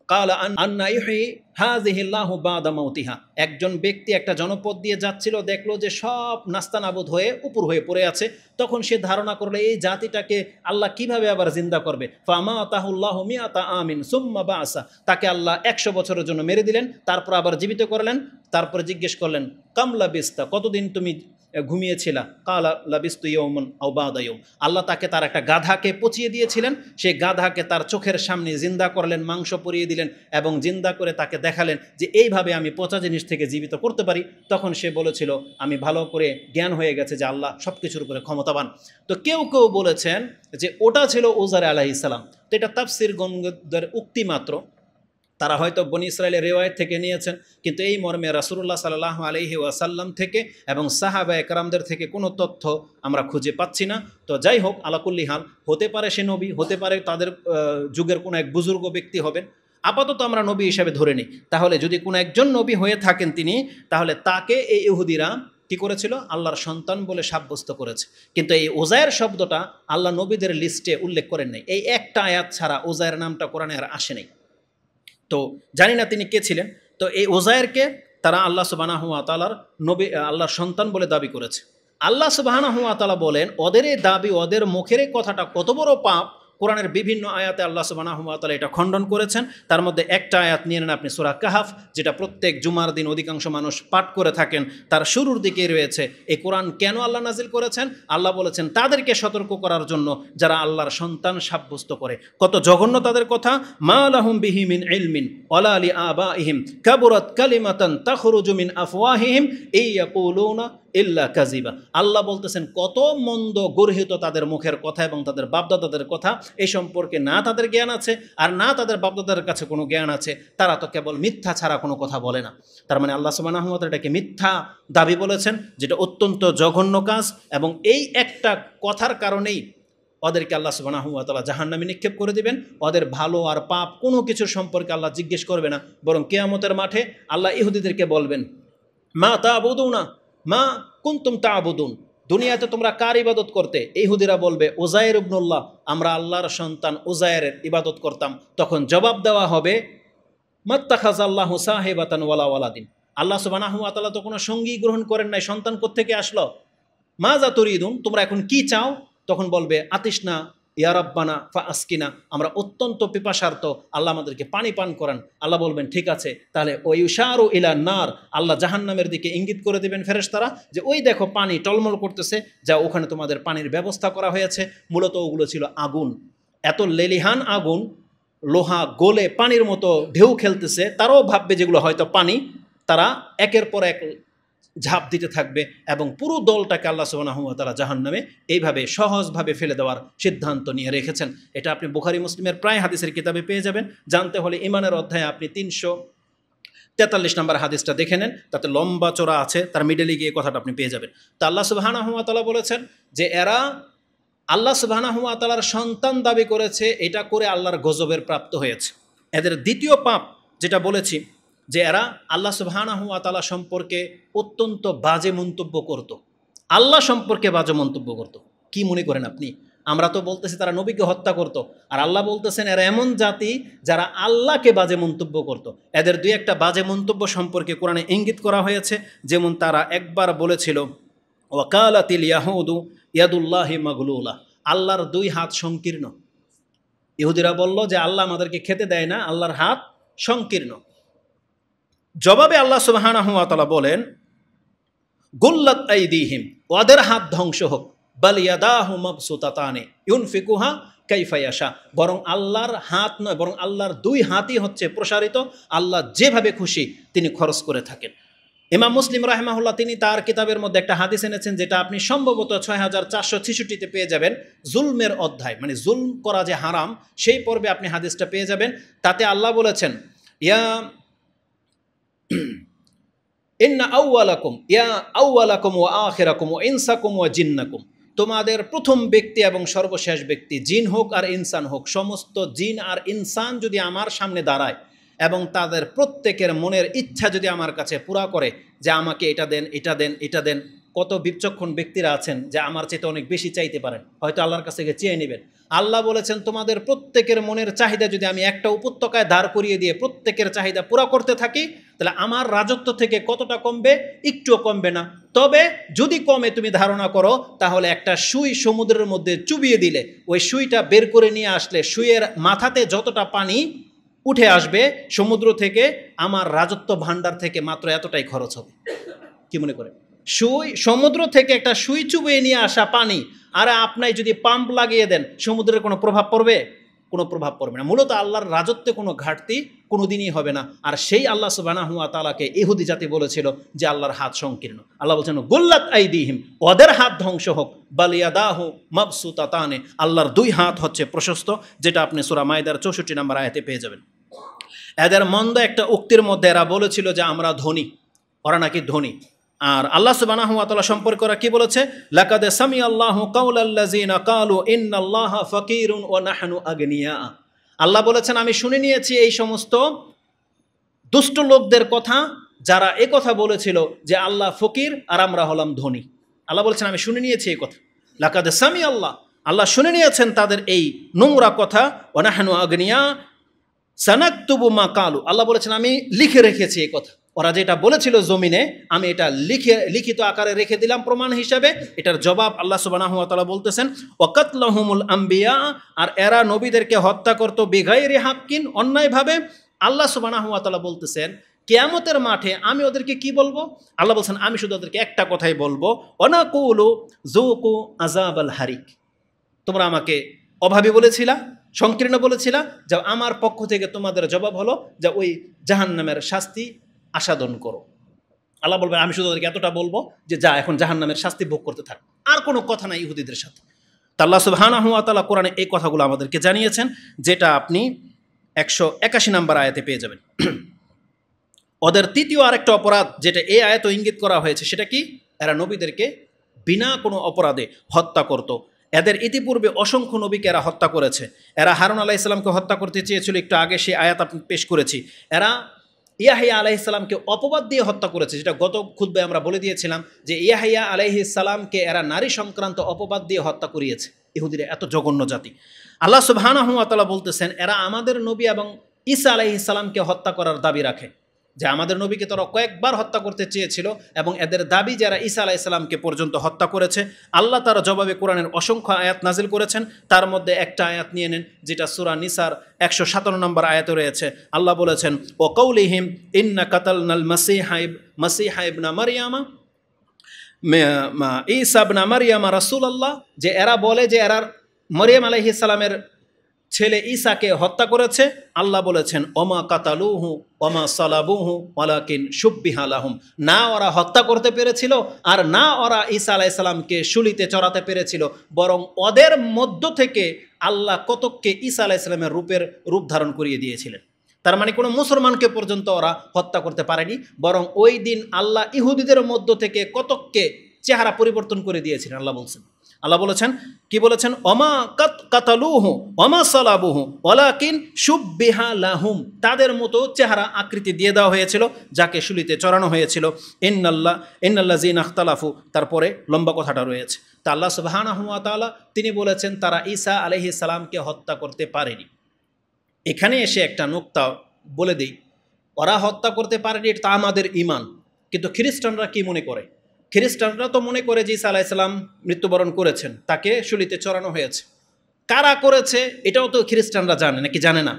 কালা আন্না ইউহি হাযিহিল্লাহু বাদা মাউতিহা, একজন ব্যক্তি একটা জনপদ দিয়ে যাচ্ছিল, দেখলো যে সব নাস্তানাবুদ হয়ে উপর হয়ে পড়ে আছে। তখন সে ধারণা করলো এই জাতিটাকে আল্লাহ কিভাবে আবার জিন্দা করবে। ফামাতাহুল্লাহু মিয়াতা আমিন সুম্মা বাসা, তাকে আল্লাহ 100 বছরের জন্য মেরে দিলেন, তারপর আবার জীবিত করলেন। তারপরে জিজ্ঞেস করলেন কামলা বিস্তা, কতদিন তুমি ঘুমিয়েছিলা? কালা লাবিস্তু ইয়াওমান আও বাদা ইয়াওম, আল্লাহ তাকে তার একটা গাধাকে পচিয়ে দিয়েছিলেন, সেই গাধাকে তার চোখের সামনে জিন্দা করলেন, মাংস পরিয়ে দিলেন এবং জিন্দা করে তাকে দেখালেন যে এইভাবে আমি পচা জিনিস থেকে জীবিত করতে পারি। তখন সে বলেছিল আমি ভালো করে জ্ঞান হয়ে গেছে যে আল্লাহ সব কিছুর উপরে ক্ষমতাবান। তো কেউ কেউ বলেছেন যে ওটা ছিল উযাইর আলাইহিস সালাম। তো এটা তাফসীরগণদের উক্তি মাত্র, তারা হয়তো বনি ইসরায়েলের রিওয়ায়াত থেকে নিয়েছেন, কিন্তু এই মর্মে রাসূলুল্লাহ সাল্লাল্লাহু আলাইহি ওয়াসাল্লাম থেকে এবং সাহাবা একরামদের থেকে কোনো তথ্য আমরা খুঁজে পাচ্ছি না। তো যাই হোক, আলাকুল্লি হাল, হতে পারে সে নবী, হতে পারে তাদের যুগের কোনো এক বুজুর্গ ব্যক্তি হবেন। আপাতত আমরা নবী হিসাবে ধরে নিই। তাহলে যদি কোনো একজন নবী হয়ে থাকেন তিনি, তাহলে তাকে এই ইহুদিরা কী করেছিল? আল্লাহর সন্তান বলে সাব্যস্ত করেছে। কিন্তু এই উযাইর শব্দটা আল্লাহ নবীদের লিস্টে উল্লেখ করেন নাই। এই একটা আয়াত ছাড়া উযাইর নামটা কোরআনে আর আসে নাই। তো জানি না তিনি কে ছিলেন। তো এই উযাইরকে তারা আল্লাহ সুবহানাহু ওয়া তাআলার নবী, আল্লাহর সন্তান বলে দাবি করেছে। আল্লাহ সুবহানাহু ওয়া তাআলা বলেন ওদের এই দাবি, ওদের মুখের এই কথাটা কত বড় পাপ, কোরআনের বিভিন্ন আয়াতে আল্লাহ সুবহানাহু ওয়া তাআলা এটা খণ্ডন করেছেন। তার মধ্যে একটা আয়াত নিয়ে নেন আপনি সূরা কাহাফ, যেটা প্রত্যেক জুমার দিন অধিকাংশ মানুষ পাঠ করে থাকেন। তার শুরুর দিকেই রয়েছে এই কোরআন কেন আল্লাহ নাজিল করেছেন। আল্লাহ বলেছেন তাদেরকে সতর্ক করার জন্য যারা আল্লাহর সন্তান সাব্যস্ত করে। কত জঘন্য তাদের কথা। মা লাহুম বিহি মিন ইলমিন ওয়ালা লি আবাইহিম কাবুরাত কালিমাতান তাখরুজু মিন আফওয়াহিহিম ইয়াকুলুনা ইল্লা কাযিবা। আল্লাহ বলতেছেন কত মন্দ গর্হিত তাদের মুখের কথা এবং তাদের বাপদাদাদের কথা, এই সম্পর্কে না তাদের জ্ঞান আছে আর না তাদের বাপদাদাদের কাছে কোনো জ্ঞান আছে। তারা তো কেবল মিথ্যা ছাড়া কোনো কথা বলে না। তার মানে আল্লাহ সুবহানাহু ওয়া তাআলা এটাকে মিথ্যা দাবি বলেছেন, যেটা অত্যন্ত জঘন্য কাজ। এবং এই একটা কথার কারণেই ওদেরকে আল্লাহ সুবহানাহু ওয়া তাআলা জাহান্নামে নিক্ষেপ করে দিবেন। ওদের ভালো আর পাপ কোনো কিছুর সম্পর্কে আল্লাহ জিজ্ঞেস করবে না, বরং কিয়ামতের মাঠে আল্লাহ ইহুদিদেরকে বলবেন মা তা'বুদুনা মা কুনতুম তা'বুদুন, দুনিয়াতে তোমরা কার ইবাদত করতে? ইহুদিরা বলবে উযায়ের ইবনুল্লাহ, আমরা আল্লাহর সন্তান উযায়েরের ইবাদত করতাম। তখন জবাব দেওয়া হবে মাত্তাখাযাল্লাহু সাহিবাতান ওয়ালা ওয়ালাদিন, আল্লাহ সুবহানাহু ওয়া তাআলা তো কোনো সঙ্গী গ্রহণ করেন নাই, সন্তান কোত্থেকে আসলো? মাজা তুরিদুন, তোমরা এখন কি চাও? তখন বলবে আতিশনা ইয়া রাব্বানা ফাআসকিনা, আমরা অত্যন্ত পিপাসার্ত, আল্লাহ আমাদেরকে পানি পান করান। আল্লাহ বলবেন ঠিক আছে, তাহলে ওই ইউশারু ইলা নার, আল্লাহ জাহান্নামের দিকে ইঙ্গিত করে দেবেন ফেরেশতারা যে ওই দেখো পানি টলমল করতেছে, যা ওখানে তোমাদের পানির ব্যবস্থা করা হয়েছে। মূলত ওগুলো ছিল আগুন, এত লেলিহান আগুন, লোহা গলে পানির মতো ঢেউ খেলতেছে, তারাও ভাববে যেগুলো হয়তো পানি। তারা একের পর এক ঝাঁপ দিতে থাকবে এবং পুরো দলটাকে আল্লাহ সুবহানাহু ওয়া তাআলা জাহান্নামে এইভাবে সহজভাবে ফেলে দেওয়ার সিদ্ধান্ত নিয়ে রেখেছেন। এটা আপনি বুখারী মুসলিমের প্রায় হাদিসের কিতাবে পেয়ে যাবেন। জানতে হলে ঈমানের অধ্যায়ে আপনি 343 নম্বর হাদিসটা দেখে নেন, তাতে লম্বা চড়া আছে, তার মিডলে গিয়ে কথাটা আপনি পেয়ে যাবেন। তো আল্লাহ সুবহানাহু ওয়া তাআলা বলেছেন যে এরা আল্লাহ সুবহানাহু ওয়া তাআলার সন্তান দাবি করেছে, এটা করে আল্লাহর গজবের প্রাপ্ত হয়েছে। এদের দ্বিতীয় পাপ যেটা বলেছি, যে এরা আল্লাহ সুবহানাহু ওয়া তাআলা সম্পর্কে অত্যন্ত বাজে মন্তব্য করত, আল্লাহ সম্পর্কে বাজে মন্তব্য করত। কি মনে করেন আপনি? আমরা তো বলতেছি তারা নবীকে হত্যা করত, আর আল্লাহ বলতেছেন এরা এমন জাতি যারা আল্লাহকে বাজে মন্তব্য করত। এদের দুই একটা বাজে মন্তব্য সম্পর্কে কোরআনে ইঙ্গিত করা হয়েছে। যেমন তারা একবার বলেছিল ওয়াকালাতিল ইয়াহুদু ইয়াদুল্লাহি মাগলুলা, আল্লাহর দুই হাত সংকীর্ণ। ইহুদিরা বলল যে আল্লাহ আমাদেরকে খেতে দেয় না, আল্লাহর হাত সংকীর্ণ। জবাবে আল্লাহ সুবহানাহু ওয়া তাআলা বলেন গুল্লাত আইদিহিম, ওদের হাত ধ্বংস হোক, বাল ইয়াদাহু মাবসুতাতানি ইউনফিকুহা কাইফা ইয়াশা, বরং আল্লাহর হাত নয়, বরং আল্লাহর দুই হাতই হচ্ছে প্রসারিত, আল্লাহ যেভাবে খুশি তিনি খরচ করে থাকেন। ইমাম মুসলিম রাহিমাহুল্লাহ তিনি তার কিতাবের মধ্যে একটা হাদিস এনেছেন, যেটা আপনি সম্ভবত 6466-তে পেয়ে যাবেন। জুলমের অধ্যায়, মানে জুলম করা যে হারাম, সেই পর্বে আপনি হাদিসটা পেয়ে যাবেন। তাতে আল্লাহ বলেছেন ইন্না আউওয়ালাকুম ওয়া আখিরাকুম ওয়া ইনসাকুম ওয়া জিন্নাকুম, তোমাদের প্রথম ব্যক্তি এবং সর্বশেষ ব্যক্তি, জিন হোক আর ইনসান হোক, সমস্ত জিন আর ইনসান যদি আমার সামনে দাঁড়ায় এবং তাদের প্রত্যেকের মনের ইচ্ছা যদি আমার কাছে পুরা করে যে আমাকে এটা দেন, এটা দেন, এটা দেন। কত বিচক্ষণ ব্যক্তিরা আছেন যে আমার চাইতে অনেক বেশি চাইতে পারেন, হয়তো আল্লাহর কাছে গিয়ে চেয়ে নেবেন। আল্লাহ বলেছেন তোমাদের প্রত্যেকের মনের চাহিদা যদি আমি একটা উপত্যকায় দাঁড় করিয়ে দিয়ে প্রত্যেকের চাহিদা পুরা করতে থাকি, তাহলে আমার রাজত্ব থেকে কতটা কমবে? একটুও কমবে না। তবে যদি কমে তুমি ধারণা করো, তাহলে একটা সুই সমুদ্রের মধ্যে চুবিয়ে দিলে ওই সুইটা বের করে নিয়ে আসলে সুইয়ের মাথাতে যতটা পানি উঠে আসবে সমুদ্র থেকে, আমার রাজত্ব ভাণ্ডার থেকে মাত্র এতটাই খরচ হবে। কি মনে করে? সুই, সমুদ্র থেকে একটা সুই চুবিয়ে নিয়ে আসা পানি, আর আপনি যদি পাম্প লাগিয়ে দেন, সমুদ্রের কোনো প্রভাব পড়বে? কোনো প্রভাব পড়বে না। মূলত আল্লাহর রাজত্বে কোনো ঘাটতি কোনোদিনই হবে না। আর সেই আল্লাহ সুবহানাহু ওয়া তাআলাকে ইহুদি জাতি বলেছিল যে আল্লাহর হাত সংকীর্ণ। আল্লাহ বলছেন গুল্লাত আইদিহিম, ওদের হাত ধ্বংস হোক, বাল ইয়াদাহু মাবসুতাতানে, আল্লাহর দুই হাত হচ্ছে প্রশস্ত, যেটা আপনি সূরা মাইদার 64 নম্বর আয়াতে পেয়ে যাবেন। এদের মন্দ একটা উক্তির মধ্যে এরা বলেছিল যে আমরা ধনী, ওরা নাকি ধনী। আর আল্লাহ সুবহানাহু ওয়া তাআলা সম্পর্কে ওরা কি বলেছে? লাকাদ সামিআল্লাহু কাওলাল্লাযিনা ক্বালু ইন্নাল্লাহা ফাকীরুন ওয়া নাহনু আগনিয়া, আল্লাহ বলেছেন আমি শুনে নিয়েছি এই সমস্ত দুষ্ট লোকদের কথা, যারা এই কথা বলেছিল যে আল্লাহ ফকির আর আমরা হলাম ধনী। আল্লাহ বলেছেন আমি শুনে নিয়েছি এই কথা। লাকাদ সামিআল্লাহ, আল্লাহ শুনে নিয়েছেন তাদের এই নোংরা কথা। ওয়া নাহনু আগনিয়া সানাকতুবু মা ক্বালু, আল্লাহ বলেছেন আমি লিখে রেখেছি এই কথা। ওরা যেটা বলেছিল জমিনে, আমি এটা লিখিত আকারে রেখে দিলাম প্রমাণ হিসাবে। এটার জবাব আল্লাহ সুবহানাহু ওয়া তাআলা বলতেছেন, ওয়াকাতলাহুমুল আম্বিয়া, আর এরা নবীদেরকে হত্যা করত বিগাইরি হাক্কিন, অন্যায়ভাবে। আল্লাহ সুবহানাহু ওয়া তাআলা বলতেছেন কিয়ামতের মাঠে আমি ওদেরকে কি বলবো? আল্লাহ বলছেন আমি শুধু ওদেরকে একটা কথাই বলবো, অনাকুলু যুকু আযাবাল হারিক। তোমরা আমাকে অভাবী বলেছিলা, সংকীর্ণ বলেছিলা, যা আমার পক্ষ থেকে তোমাদের জবাব হলো যে ওই জাহান্নামের শাস্তি আস্বাদন করো। আল্লাহ বলবেন আমি শুধু ওদেরকে এতটা বলবো যে যা এখন জাহান্নামের শাস্তি ভোগ করতে থাক, আর কোনো কথা নাই ইহুদিদের সাথে। তা আল্লাহ সুবহানাহু ওয়া তাআলা কোরআনে এই কথাগুলো আমাদেরকে জানিয়েছেন, যেটা আপনি 181 নম্বর আয়াতে পেয়ে যাবেন। ওদের তৃতীয় আরেকটা অপরাধ যেটা এই আয়াতে ইঙ্গিত করা হয়েছে, সেটা কি? এরা নবীদেরকে বিনা কোনো অপরাধে হত্যা করত। এদের ইতিপূর্বে অসংখ্য নবীকে এরা হত্যা করেছে। এরা হারুন আলাইহিস সালামকে হত্যা করতে চেয়েছিল, একটু আগে সেই আয়াত আপনি পেশ করেছি। এরা ইয়াহিয়া আলাইহিস সালামকে অপবাদ দিয়ে হত্যা করেছে, যেটা গত খুতবায় আমরা বলে দিয়েছিলাম যে ইয়াহিয়া আলাইহিস সালামকে এরা নারী সংক্রান্ত অপবাদ দিয়ে হত্যা করিয়েছে। ইহুদিরা এত জঘন্য জাতি। আল্লাহ সুবহানাহু ওয়া তাআলা বলতেছেন এরা আমাদের নবী এবং ঈসা আলাইহিস সালামকে হত্যা করার দাবি রাখে, যে আমাদের নবীকে তারা কয়েকবার হত্যা করতে চেয়েছিল এবং এদের দাবি যারা ঈসা আলাইহিস সালামকে পর্যন্ত হত্যা করেছে। আল্লাহ তার জবাবে কোরআনের অসংখ্য আয়াত নাজিল করেছেন। তার মধ্যে একটা আয়াত নিয়ে নেন, যেটা সূরা নিসার 157 নম্বর আয়াতে রয়েছে। আল্লাহ বলেছেন ও কৌলিহিম ইন্না কাতালনাল মাসিহা ইবনা মারইয়ামা ঈসা ইবনা মারইয়ামা রাসূলুল্লাহ, যে এরা বলে যে এরা মরিয়ম আলাইহিস সালামের ছেলে ঈসাকে হত্যা করেছে। আল্লাহ বলেছেন ওমা কাতালুহু ওমা সালাবুহু ওয়ালাকিন শুব্বিহা লাহুম, না ওরা হত্যা করতে পেরেছিল আর না ওরা ঈসা আলাইহিস সালামকে শুলিতে চড়াতে পেরেছিল, বরং ওদের মধ্য থেকে আল্লাহ কতককে ঈসা আলাইহিস সালামের রূপ ধারণ করিয়ে দিয়েছিলেন। তার মানে কোনো মুসলমানকে পর্যন্ত ওরা হত্যা করতে পারেনি, বরং ওই দিন আল্লাহ ইহুদিদের মধ্য থেকে কতককে চেহারা পরিবর্তন করে দিয়েছিলেন। আল্লাহ বলেছেন কি বলেছেন? ওমা কাতালুহু ওমা সালাবুহু ওয়ালাকিন শুব্বিহা লাহুম, তাদের মতো চেহারা আকৃতি দিয়ে দেওয়া হয়েছিল যাকে শুলিতে চড়ানো হয়েছিল। ইন্নাল্লাযীনা ইখতালাফু, তারপরে লম্বা কথাটা রয়েছে। তা আল্লাহ সুবহানাহু ওয়া তাআলা তিনি বলেছেন তারা ঈসা আলাইহিস সালামকে হত্যা করতে পারেনি। এখানে এসে একটা নুকতা বলে দিই, ওরা হত্যা করতে পারেনি এটা আমাদের ঈমান, কিন্তু খ্রিস্টানরা কি মনে করে? খ্রিস্টানরা তো মনে করে যে ঈসা আলাইহিস সালাম মৃত্যুবরণ করেছেন, তাকে শুলিতে চড়ানো হয়েছে। কারা করেছে এটাও তো খ্রিস্টানরা জানে নাকি জানে না?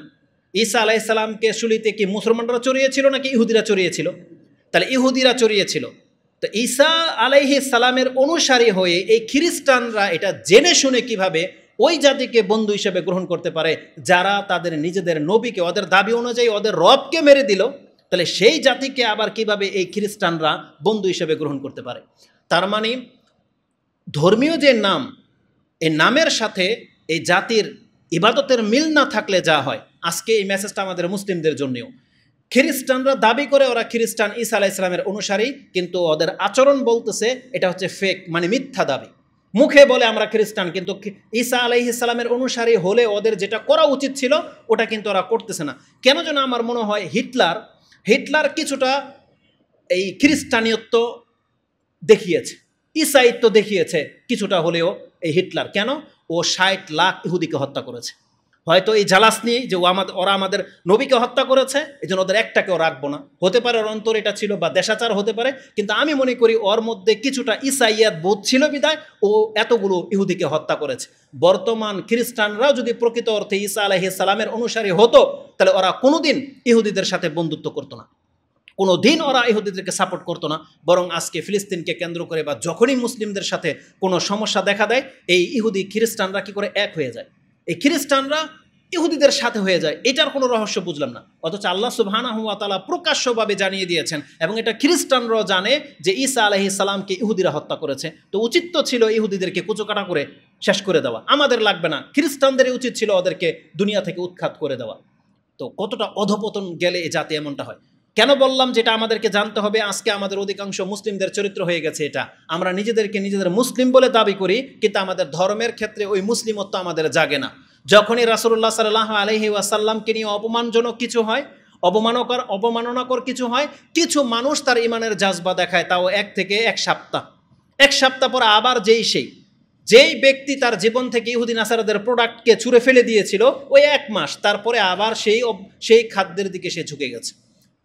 ঈসা আলাইহিস সালামকে শুলিতে কি মুসলমানরা চড়িয়েছিল নাকি ইহুদিরা চড়িয়েছিল? তাহলে ইহুদিরা চড়িয়েছিল। তো ঈসা আলাইহিস সালামের অনুসারী হয়ে এই খ্রিস্টানরা এটা জেনে শুনে কিভাবে ওই জাতিকে বন্ধু হিসেবে গ্রহণ করতে পারে যারা তাদের নিজেদের নবীকে ওদের দাবি অনুযায়ী ওদের রবকে মেরে দিল? তাহলে সেই জাতিকে আবার কিভাবে এই খ্রিস্টানরা বন্ধু হিসেবে গ্রহণ করতে পারে? তার মানে ধর্মীয় যে নাম, এই নামের সাথে এই জাতির ইবাদতের মিল না থাকলে যা হয়। আজকে এই মেসেজটা আমাদের মুসলিমদের জন্যও। খ্রিস্টানরা দাবি করে ওরা খ্রিস্টান, ঈসা আলাইহিস সালামের অনুসারী, কিন্তু ওদের আচরণ বলতেছে এটা হচ্ছে ফেক, মানে মিথ্যা দাবি। মুখে বলে আমরা খ্রিস্টান, কিন্তু ঈসা আলাইহিস সালামের অনুসারী হলে ওদের যেটা করা উচিত ছিল ওটা কিন্তু ওরা করতেছে না। কেন যেন আমার মনে হয় হিটলার কিছুটা এই খ্রিস্টানিয়ত্ব দেখিয়েছে, ঈসাইত্ব দেখিয়েছে কিছুটা হলেও এই হিটলার। কেন? ও 60 লাখ ইহুদিকে হত্যা করেছে। হয়তো এই জালাস নিয়ে যে ওরা আমাদের নবীকে হত্যা করেছে, এই জন্য ওদের একটাকেও রাখবো না। হতে পারে ওর অন্তর এটা ছিল, বা দেশাচার হতে পারে, কিন্তু আমি মনে করি ওর মধ্যে কিছুটা ঈসাইয়াত বোধ ছিল বিদায় ও এতগুলো ইহুদিকে হত্যা করেছে। বর্তমান খ্রিস্টানরাও যদি প্রকৃত অর্থে ঈসা আলাইহিস সালামের অনুসারী হতো, তাহলে ওরা কোনোদিন ইহুদিদের সাথে বন্ধুত্ব করতো না, কোনো দিন ওরা ইহুদিদেরকে সাপোর্ট করতো না। বরং আজকে ফিলিস্তিনকে কেন্দ্র করে বা যখনই মুসলিমদের সাথে কোনো সমস্যা দেখা দেয়, এই ইহুদি খ্রিস্টানরা কি করে এক হয়ে যায়, এই খ্রিস্টানরা ইহুদিদের সাথে হয়ে যায়। এটার কোনো রহস্য বুঝলাম না। অথচ আল্লাহ সুবহানাহু ওয়া তাআলা প্রকাশ্যভাবে জানিয়ে দিয়েছেন, এবং এটা খ্রিস্টানরাও জানে যে ঈসা আলাইহিস সালামকে ইহুদিরা হত্যা করেছে। তো উচিত তো ছিল ইহুদিদেরকে কুচোকাটা করে শেষ করে দেওয়া, আমাদের লাগবে না, খ্রিস্টানদেরই উচিত ছিল ওদেরকে দুনিয়া থেকে উৎখাত করে দেওয়া। তো কতটা অধপতন গেলে এ জাতি এমনটা হয়। কেন বললাম যেটা আমাদেরকে জানতে হবে? আজকে আমাদের অধিকাংশ মুসলিমদের চরিত্র হয়ে গেছে এটা, আমরা নিজেদের মুসলিম বলে দাবি করি, কিন্তু আমাদের ধর্মের ক্ষেত্রে ওই মুসলিমত্ব আমাদের জাগে না। যখনই রাসূলুল্লাহ সাল্লাল্লাহু আলাইহি ওয়াসাল্লামকে নিয়ে অপমানজনক কিছু হয়, অবমাননাকর কিছু হয়, কিছু মানুষ তার ইমানের জাজবা দেখায়, তাও 1 থেকে 1 সপ্তাহ পর আবার যেই ব্যক্তি তার জীবন থেকে ইহুদি নাসারাদের প্রোডাক্টকে ছুঁড়ে ফেলে দিয়েছিল, ওই 1 মাস তারপরে আবার সেই খাদ্যের দিকে সে ঝুঁকে গেছে।